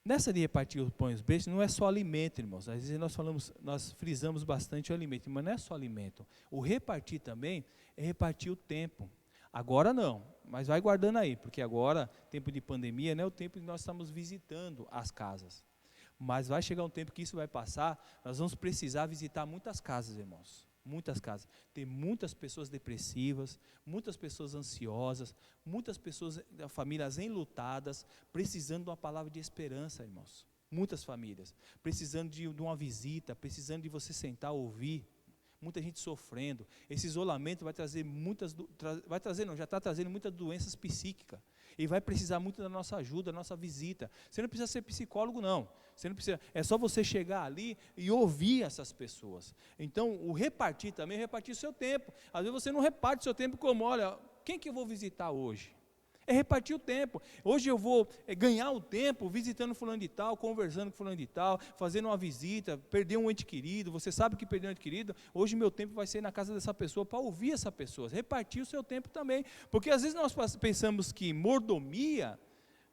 Nessa de repartir o pão e os peixes, não é só alimento, irmãos. Às vezes nós frisamos bastante o alimento, mas não é só alimento. O repartir também é repartir o tempo. Agora não, mas vai guardando aí, porque agora, tempo de pandemia, não é o tempo que nós estamos visitando as casas. Mas vai chegar um tempo que isso vai passar, nós vamos precisar visitar muitas casas, irmãos. Muitas casas. Tem muitas pessoas depressivas, muitas pessoas ansiosas, muitas pessoas, famílias enlutadas, precisando de uma palavra de esperança, irmãos. Muitas famílias, precisando de uma visita, precisando de você sentar, ouvir. Muita gente sofrendo. Esse isolamento vai trazer já está trazendo muitas doenças psíquicas. E vai precisar muito da nossa ajuda, da nossa visita. Você não precisa ser psicólogo, não. Você não precisa, é só você chegar ali e ouvir essas pessoas. Então, o repartir também, repartir o seu tempo. Às vezes você não reparte o seu tempo como, olha, quem que eu vou visitar hoje? É repartir o tempo. Hoje eu vou ganhar o tempo visitando fulano de tal, conversando com fulano de tal, fazendo uma visita, perder um ente querido, você sabe que perdeu um ente querido, hoje meu tempo vai ser na casa dessa pessoa, para ouvir essa pessoa, repartir o seu tempo também, porque às vezes nós pensamos que mordomia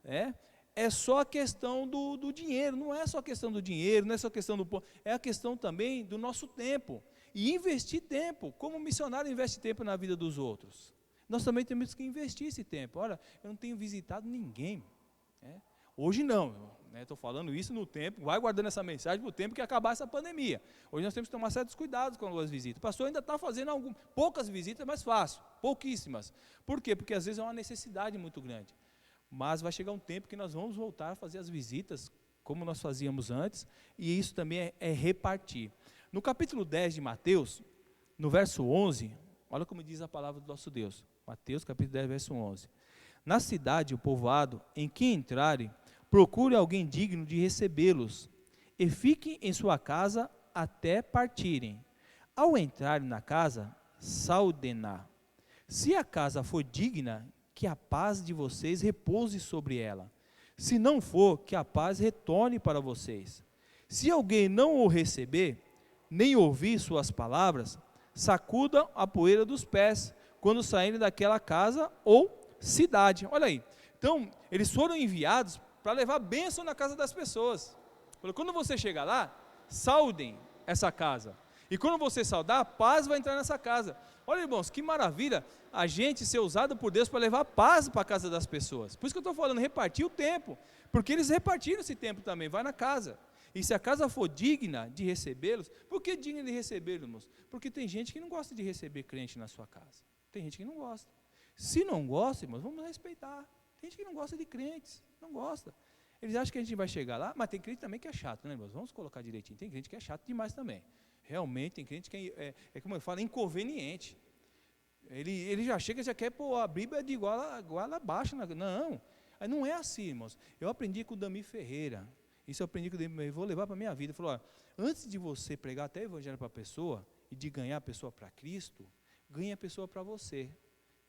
é só a questão do dinheiro, não é só a questão do dinheiro, não é só a questão do... é a questão também do nosso tempo, e investir tempo, como o missionário investe tempo na vida dos outros. Nós também temos que investir esse tempo. Olha, eu não tenho visitado ninguém. Hoje não, estou falando isso no tempo, vai guardando essa mensagem para o tempo que acabar essa pandemia. Hoje nós temos que tomar certos cuidados com as visitas. O pastor ainda está fazendo poucas visitas, mas fácil, pouquíssimas. Por quê? Porque às vezes é uma necessidade muito grande. Mas vai chegar um tempo que nós vamos voltar a fazer as visitas como nós fazíamos antes, e isso também é repartir. No capítulo 10 de Mateus, no verso 11, olha como diz a palavra do nosso Deus. Mateus capítulo 10, verso 11. Na cidade, o povoado, em que entrarem, procure alguém digno de recebê-los, e fiquem em sua casa até partirem. Ao entrarem na casa, saudem-na. Se a casa for digna, que a paz de vocês repouse sobre ela. Se não for, que a paz retorne para vocês. Se alguém não o receber, nem ouvir suas palavras, sacudam a poeira dos pés, quando saírem daquela casa ou cidade. Olha aí, então, eles foram enviados para levar bênção na casa das pessoas. Quando você chegar lá, saudem essa casa. E quando você saudar, a paz vai entrar nessa casa. Olha, irmãos, que maravilha a gente ser usado por Deus para levar paz para a casa das pessoas. Por isso que eu estou falando, repartir o tempo, porque eles repartiram esse tempo também, vai na casa. E se a casa for digna de recebê-los, por que digna de recebê-los, irmãos? Porque tem gente que não gosta de receber crente na sua casa. Tem gente que não gosta. Se não gosta, irmãos, vamos respeitar. Tem gente que não gosta de crentes, não gosta. Eles acham que a gente vai chegar lá, mas tem crente também que é chato, né, irmãos? Vamos colocar direitinho. Tem crente que é chato demais também. Realmente, tem crente que é como eu falo, inconveniente. Ele já chega e já quer pôr a Bíblia de igual a baixo. Não, não é assim, irmãos. Eu aprendi com o Dami Ferreira. Isso eu aprendi com o Dami, eu vou levar para a minha vida. Ele falou, antes de você pregar até o evangelho para a pessoa, e de ganhar a pessoa para Cristo, ganha a pessoa para você.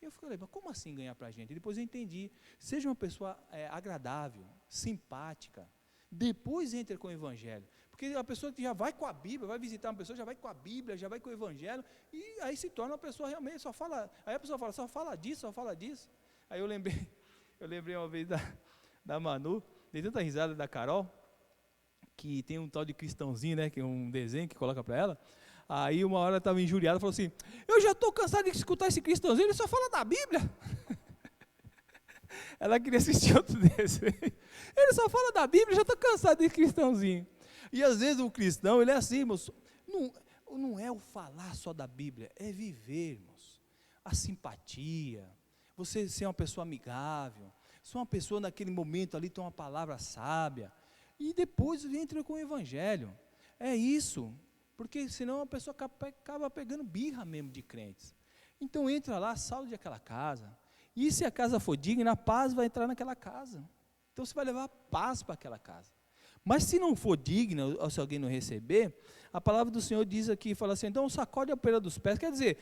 E eu falei, mas como assim ganhar para a gente? E depois eu entendi. Seja uma pessoa agradável, simpática. Depois entre com o evangelho. Porque a pessoa que já vai com a Bíblia, vai visitar uma pessoa, já vai com a Bíblia, já vai com o evangelho, e aí se torna uma pessoa realmente, só fala, aí a pessoa fala, só fala disso. Aí eu lembrei uma vez da Manu, dei tanta risada da Carol, que tem um tal de cristãozinho, né, que é um desenho que coloca para ela. Aí uma hora ela estava injuriada, falou assim, eu já estou cansado de escutar esse cristãozinho, ele só fala da Bíblia. Ela queria assistir outro desenho. Ele só fala da Bíblia, já estou cansado de cristãozinho. E às vezes o cristão, ele é assim, irmãos, não é o falar só da Bíblia, é viver, irmãos, a simpatia, você ser uma pessoa amigável, ser uma pessoa naquele momento ali, ter uma palavra sábia, e depois entra com o evangelho. É isso, porque senão a pessoa acaba pegando birra mesmo de crentes. Então entra lá, salve aquela casa, e se a casa for digna, a paz vai entrar naquela casa. Então você vai levar paz para aquela casa. Mas se não for digna, ou se alguém não receber, a palavra do Senhor diz aqui, fala assim, então sacode a poeira dos pés, quer dizer,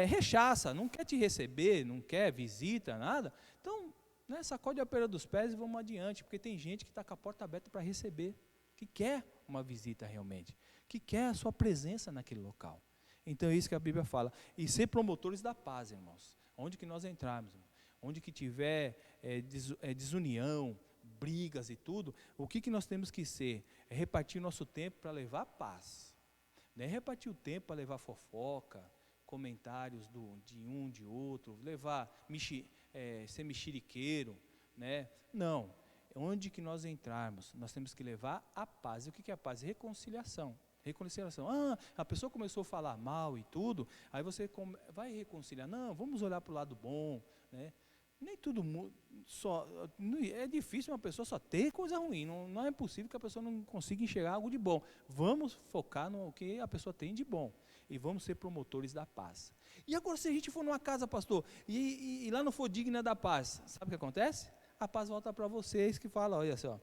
rechaça, não quer te receber, não quer visita, nada, então, sacode a poeira dos pés e vamos adiante, porque tem gente que está com a porta aberta para receber, que quer uma visita realmente, que quer a sua presença naquele local. Então é isso que a Bíblia fala, e ser promotores da paz, irmãos, onde que nós entrarmos, onde que tiver desunião, brigas e tudo, o que nós temos que ser? É repartir nosso tempo para levar paz. Não é repartir o tempo para levar fofoca, comentários de outro, ser mexeriqueiro, né? Não. Onde que nós entrarmos, nós temos que levar a paz. E o que é a paz? Reconciliação. Reconciliação. A pessoa começou a falar mal e tudo, aí você vai reconciliar. Não, vamos olhar para o lado bom, né? Nem todo mundo é difícil uma pessoa só ter coisa ruim. Não é possível que a pessoa não consiga enxergar algo de bom. Vamos focar no que a pessoa tem de bom e vamos ser promotores da paz. E agora, se a gente for numa casa, pastor, e lá não for digna da paz, sabe o que acontece? A paz volta para vocês que fala, olha só,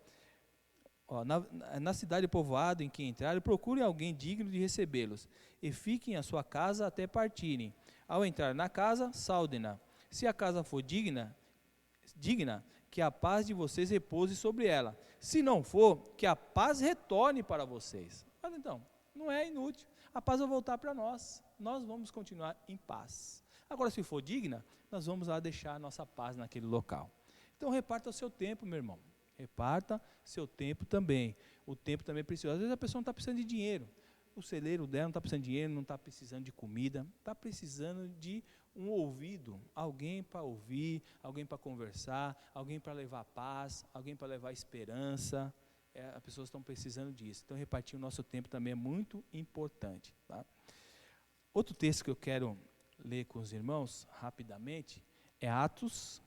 na cidade povoada em que entrarem, procurem alguém digno de recebê-los e fiquem à sua casa até partirem. Ao entrar na casa, saudem-na. Se a casa for digna, que a paz de vocês repouse sobre ela. Se não for, que a paz retorne para vocês. Mas então, não é inútil. A paz vai voltar para nós. Nós vamos continuar em paz. Agora, se for digna, nós vamos lá deixar a nossa paz naquele local. Então, reparta o seu tempo, meu irmão. Reparta seu tempo também. O tempo também é precioso. Às vezes a pessoa não está precisando de dinheiro. O celeiro dela não está precisando de dinheiro, não está precisando de comida. Está precisando de um ouvido, alguém para ouvir, alguém para conversar, alguém para levar paz, alguém para levar esperança. As pessoas estão precisando disso. Então, repartir o nosso tempo também é muito importante. Tá? Outro texto que eu quero ler com os irmãos, rapidamente, é Atos.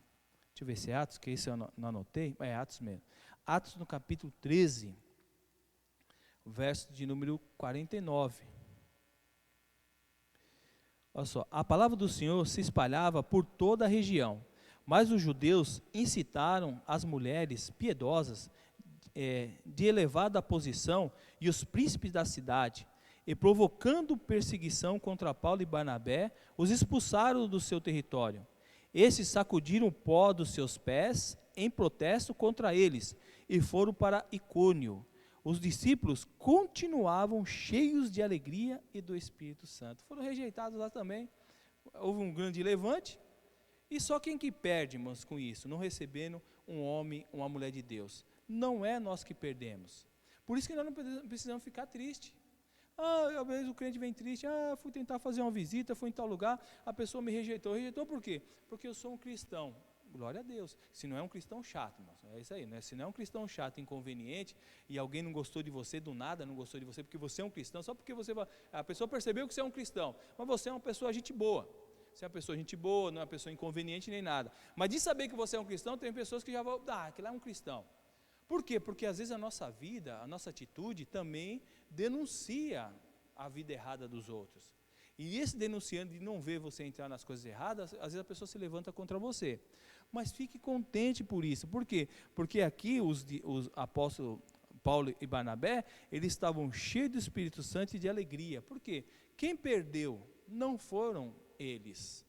Deixa eu ver se é Atos, que esse eu não anotei. É Atos mesmo. Atos no capítulo 13, verso de número 49. Olha só, a palavra do Senhor se espalhava por toda a região, mas os judeus incitaram as mulheres piedosas de elevada posição e os príncipes da cidade, e provocando perseguição contra Paulo e Barnabé, os expulsaram do seu território. Esses sacudiram o pó dos seus pés em protesto contra eles e foram para Icônio. Os discípulos continuavam cheios de alegria e do Espírito Santo. Foram rejeitados lá também. Houve um grande levante. E só quem que perde, irmãos, com isso? Não recebendo um homem, uma mulher de Deus. Não é nós que perdemos. Por isso que nós não precisamos ficar tristes. Às vezes o crente vem triste. Fui tentar fazer uma visita, fui em tal lugar, a pessoa me rejeitou. Rejeitou por quê? Porque eu sou um cristão. Glória a Deus. Se não é um cristão chato, irmãos, é isso aí, né? Se não é um cristão chato, inconveniente, e alguém não gostou de você, do nada não gostou de você, porque você é um cristão, só porque a pessoa percebeu que você é um cristão, mas você é uma pessoa gente boa. Você é uma pessoa gente boa, não é uma pessoa inconveniente nem nada. Mas de saber que você é um cristão, tem pessoas que já vão, aquele é um cristão. Por quê? Porque às vezes a nossa vida, a nossa atitude também denuncia a vida errada dos outros. E esse denunciando de não ver você entrar nas coisas erradas, às vezes a pessoa se levanta contra você. Mas fique contente por isso. Por quê? Porque aqui os apóstolos Paulo e Barnabé, eles estavam cheios do Espírito Santo e de alegria. Por quê? Quem perdeu não foram eles,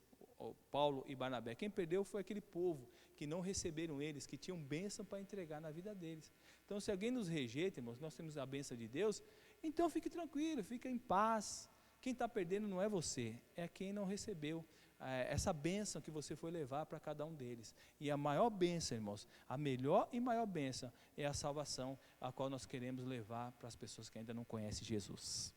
Paulo e Barnabé. Quem perdeu foi aquele povo que não receberam eles, que tinham bênção para entregar na vida deles. Então, se alguém nos rejeita, irmãos, nós temos a bênção de Deus, então fique tranquilo, fique em paz. Quem está perdendo não é você, é quem não recebeu essa bênção que você foi levar para cada um deles. E a maior bênção, irmãos, a melhor e maior bênção é a salvação, a qual nós queremos levar para as pessoas que ainda não conhecem Jesus.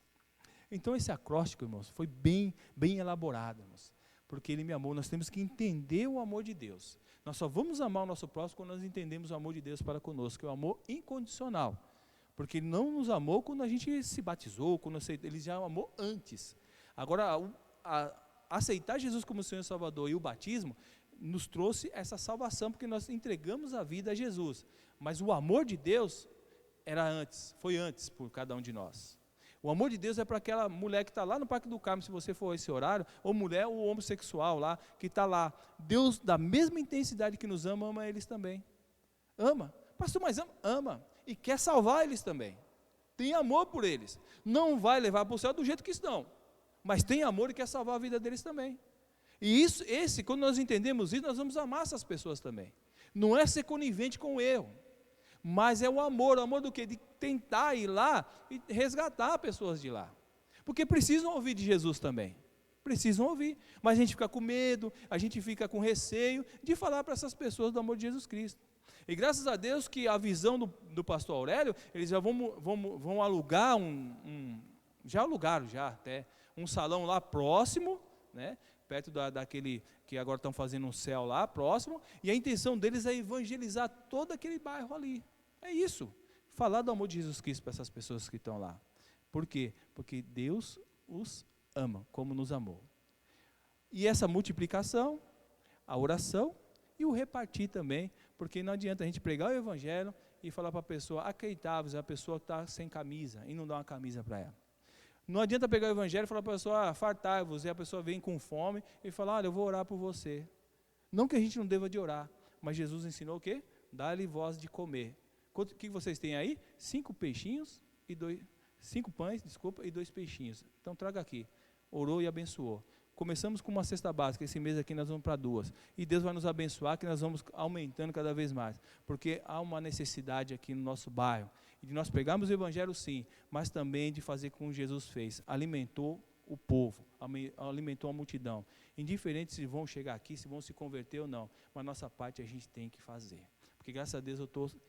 Então esse acróstico, irmãos, foi bem elaborado, irmãos, porque ele me amou. Nós temos que entender o amor de Deus. Nós só vamos amar o nosso próximo quando nós entendemos o amor de Deus para conosco, que é o amor incondicional. Porque ele não nos amou quando a gente se batizou, ele já amou antes. Agora, aceitar Jesus como Senhor e Salvador e o batismo nos trouxe essa salvação, porque nós entregamos a vida a Jesus. Mas o amor de Deus foi antes por cada um de nós. O amor de Deus é para aquela mulher que está lá no Parque do Carmo, se você for esse horário, ou mulher ou homossexual lá, que está lá. Deus, da mesma intensidade que nos ama, ama eles também. Ama. Pastor, mas ama. E quer salvar eles também. Tem amor por eles. Não vai levar para o céu do jeito que estão, mas tem amor e quer salvar a vida deles também. E quando nós entendemos isso, nós vamos amar essas pessoas também. Não é ser conivente com o erro, mas é o amor do quê? De tentar ir lá e resgatar pessoas de lá. Porque precisam ouvir de Jesus também. Precisam ouvir. Mas a gente fica com medo, a gente fica com receio de falar para essas pessoas do amor de Jesus Cristo. E graças a Deus que a visão do pastor Aurélio, eles já vão alugar já alugaram até um salão lá próximo, né, perto daquele que agora estão fazendo um céu lá próximo, e a intenção deles é evangelizar todo aquele bairro ali. É isso, falar do amor de Jesus Cristo para essas pessoas que estão lá. Por quê? Porque Deus os ama, como nos amou. E essa multiplicação, a oração e o repartir também, porque não adianta a gente pregar o evangelho e falar para a pessoa, aceitáveis, a pessoa está sem camisa, e não dá uma camisa para ela. Não adianta pegar o evangelho e falar para a pessoa, fartai-vos, e a pessoa vem com fome e fala, olha, eu vou orar por você. Não que a gente não deva de orar, mas Jesus ensinou o quê? Dá-lhe voz de comer. O que vocês têm aí? 5 peixinhos e 5 pães, e 2 peixinhos. Então traga aqui. Orou e abençoou. Começamos com uma cesta básica, esse mês aqui nós vamos para 2. E Deus vai nos abençoar, que nós vamos aumentando cada vez mais. Porque há uma necessidade aqui no nosso bairro. E de nós pegarmos o evangelho sim, mas também de fazer como Jesus fez. Alimentou o povo, alimentou a multidão. Indiferente se vão chegar aqui, se vão se converter ou não. Mas nossa parte a gente tem que fazer. Porque graças a Deus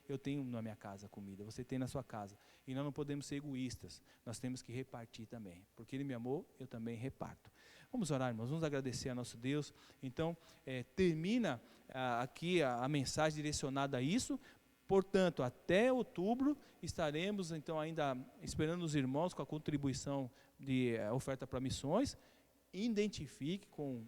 eu tenho na minha casa comida, você tem na sua casa. E nós não podemos ser egoístas, nós temos que repartir também. Porque Ele me amou, eu também reparto. Vamos orar, irmãos, vamos agradecer a nosso Deus. Então, termina aqui a mensagem direcionada a isso. Portanto, até outubro estaremos então ainda esperando os irmãos com a contribuição de oferta para missões. Identifique com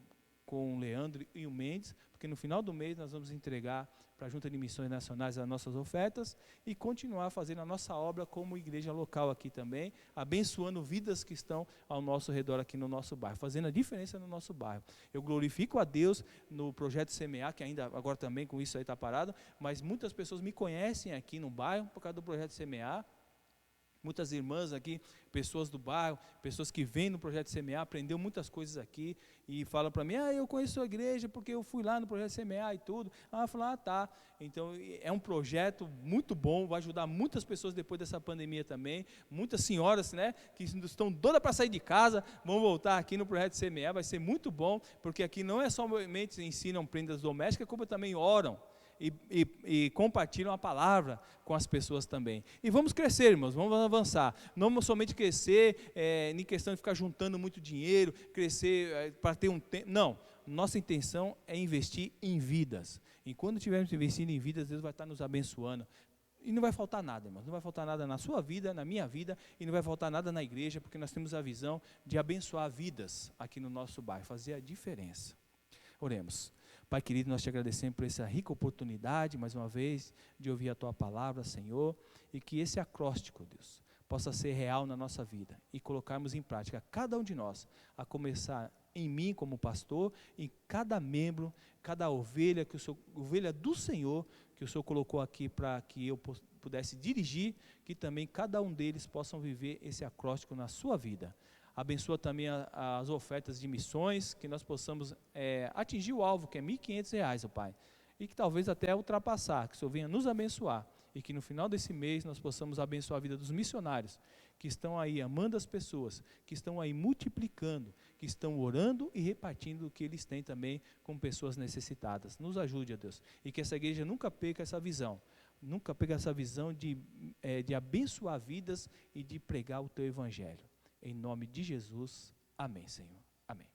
o Leandro e o Mendes, porque no final do mês nós vamos entregar para a Junta de Missões Nacionais as nossas ofertas e continuar fazendo a nossa obra como igreja local aqui também, abençoando vidas que estão ao nosso redor aqui no nosso bairro, fazendo a diferença no nosso bairro. Eu glorifico a Deus no projeto Semear, que ainda agora também com isso aí está parado, mas muitas pessoas me conhecem aqui no bairro por causa do projeto Semear. Muitas irmãs aqui, pessoas do bairro, pessoas que vêm no Projeto Semear, aprendeu muitas coisas aqui e falam para mim, eu conheço a igreja porque eu fui lá no Projeto Semear e tudo. Eu falo, tá. Então é um projeto muito bom, vai ajudar muitas pessoas depois dessa pandemia também. Muitas senhoras, né, que estão doidas para sair de casa, vão voltar aqui no Projeto Semear, vai ser muito bom, porque aqui não é somente ensinam prendas domésticas, como também oram. E compartilham a palavra com as pessoas também. E vamos crescer, irmãos, vamos avançar. Não vamos somente crescer em questão de ficar juntando muito dinheiro, crescer para ter um tempo. Não, nossa intenção é investir em vidas. E quando estivermos investindo em vidas, Deus vai estar nos abençoando. E não vai faltar nada, irmãos. Não vai faltar nada na sua vida, na minha vida, e não vai faltar nada na igreja, porque nós temos a visão de abençoar vidas aqui no nosso bairro, fazer a diferença. Oremos. Pai querido, nós te agradecemos por essa rica oportunidade, mais uma vez, de ouvir a Tua palavra, Senhor, e que esse acróstico, Deus, possa ser real na nossa vida e colocarmos em prática, cada um de nós, a começar em mim como pastor, em cada membro, cada ovelha, ovelha do Senhor, que o Senhor colocou aqui para que eu pudesse dirigir, que também cada um deles possam viver esse acróstico na sua vida. Abençoa também as ofertas de missões, que nós possamos atingir o alvo, que é R$ 1.500, ó Pai. E que talvez até ultrapassar, que o Senhor venha nos abençoar. E que no final desse mês nós possamos abençoar a vida dos missionários, que estão aí amando as pessoas, que estão aí multiplicando, que estão orando e repartindo o que eles têm também com pessoas necessitadas. Nos ajude, ó Deus. E que essa igreja nunca perca essa visão. Nunca perca essa visão de abençoar vidas e de pregar o Teu Evangelho. Em nome de Jesus, amém, Senhor. Amém.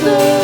Jesus.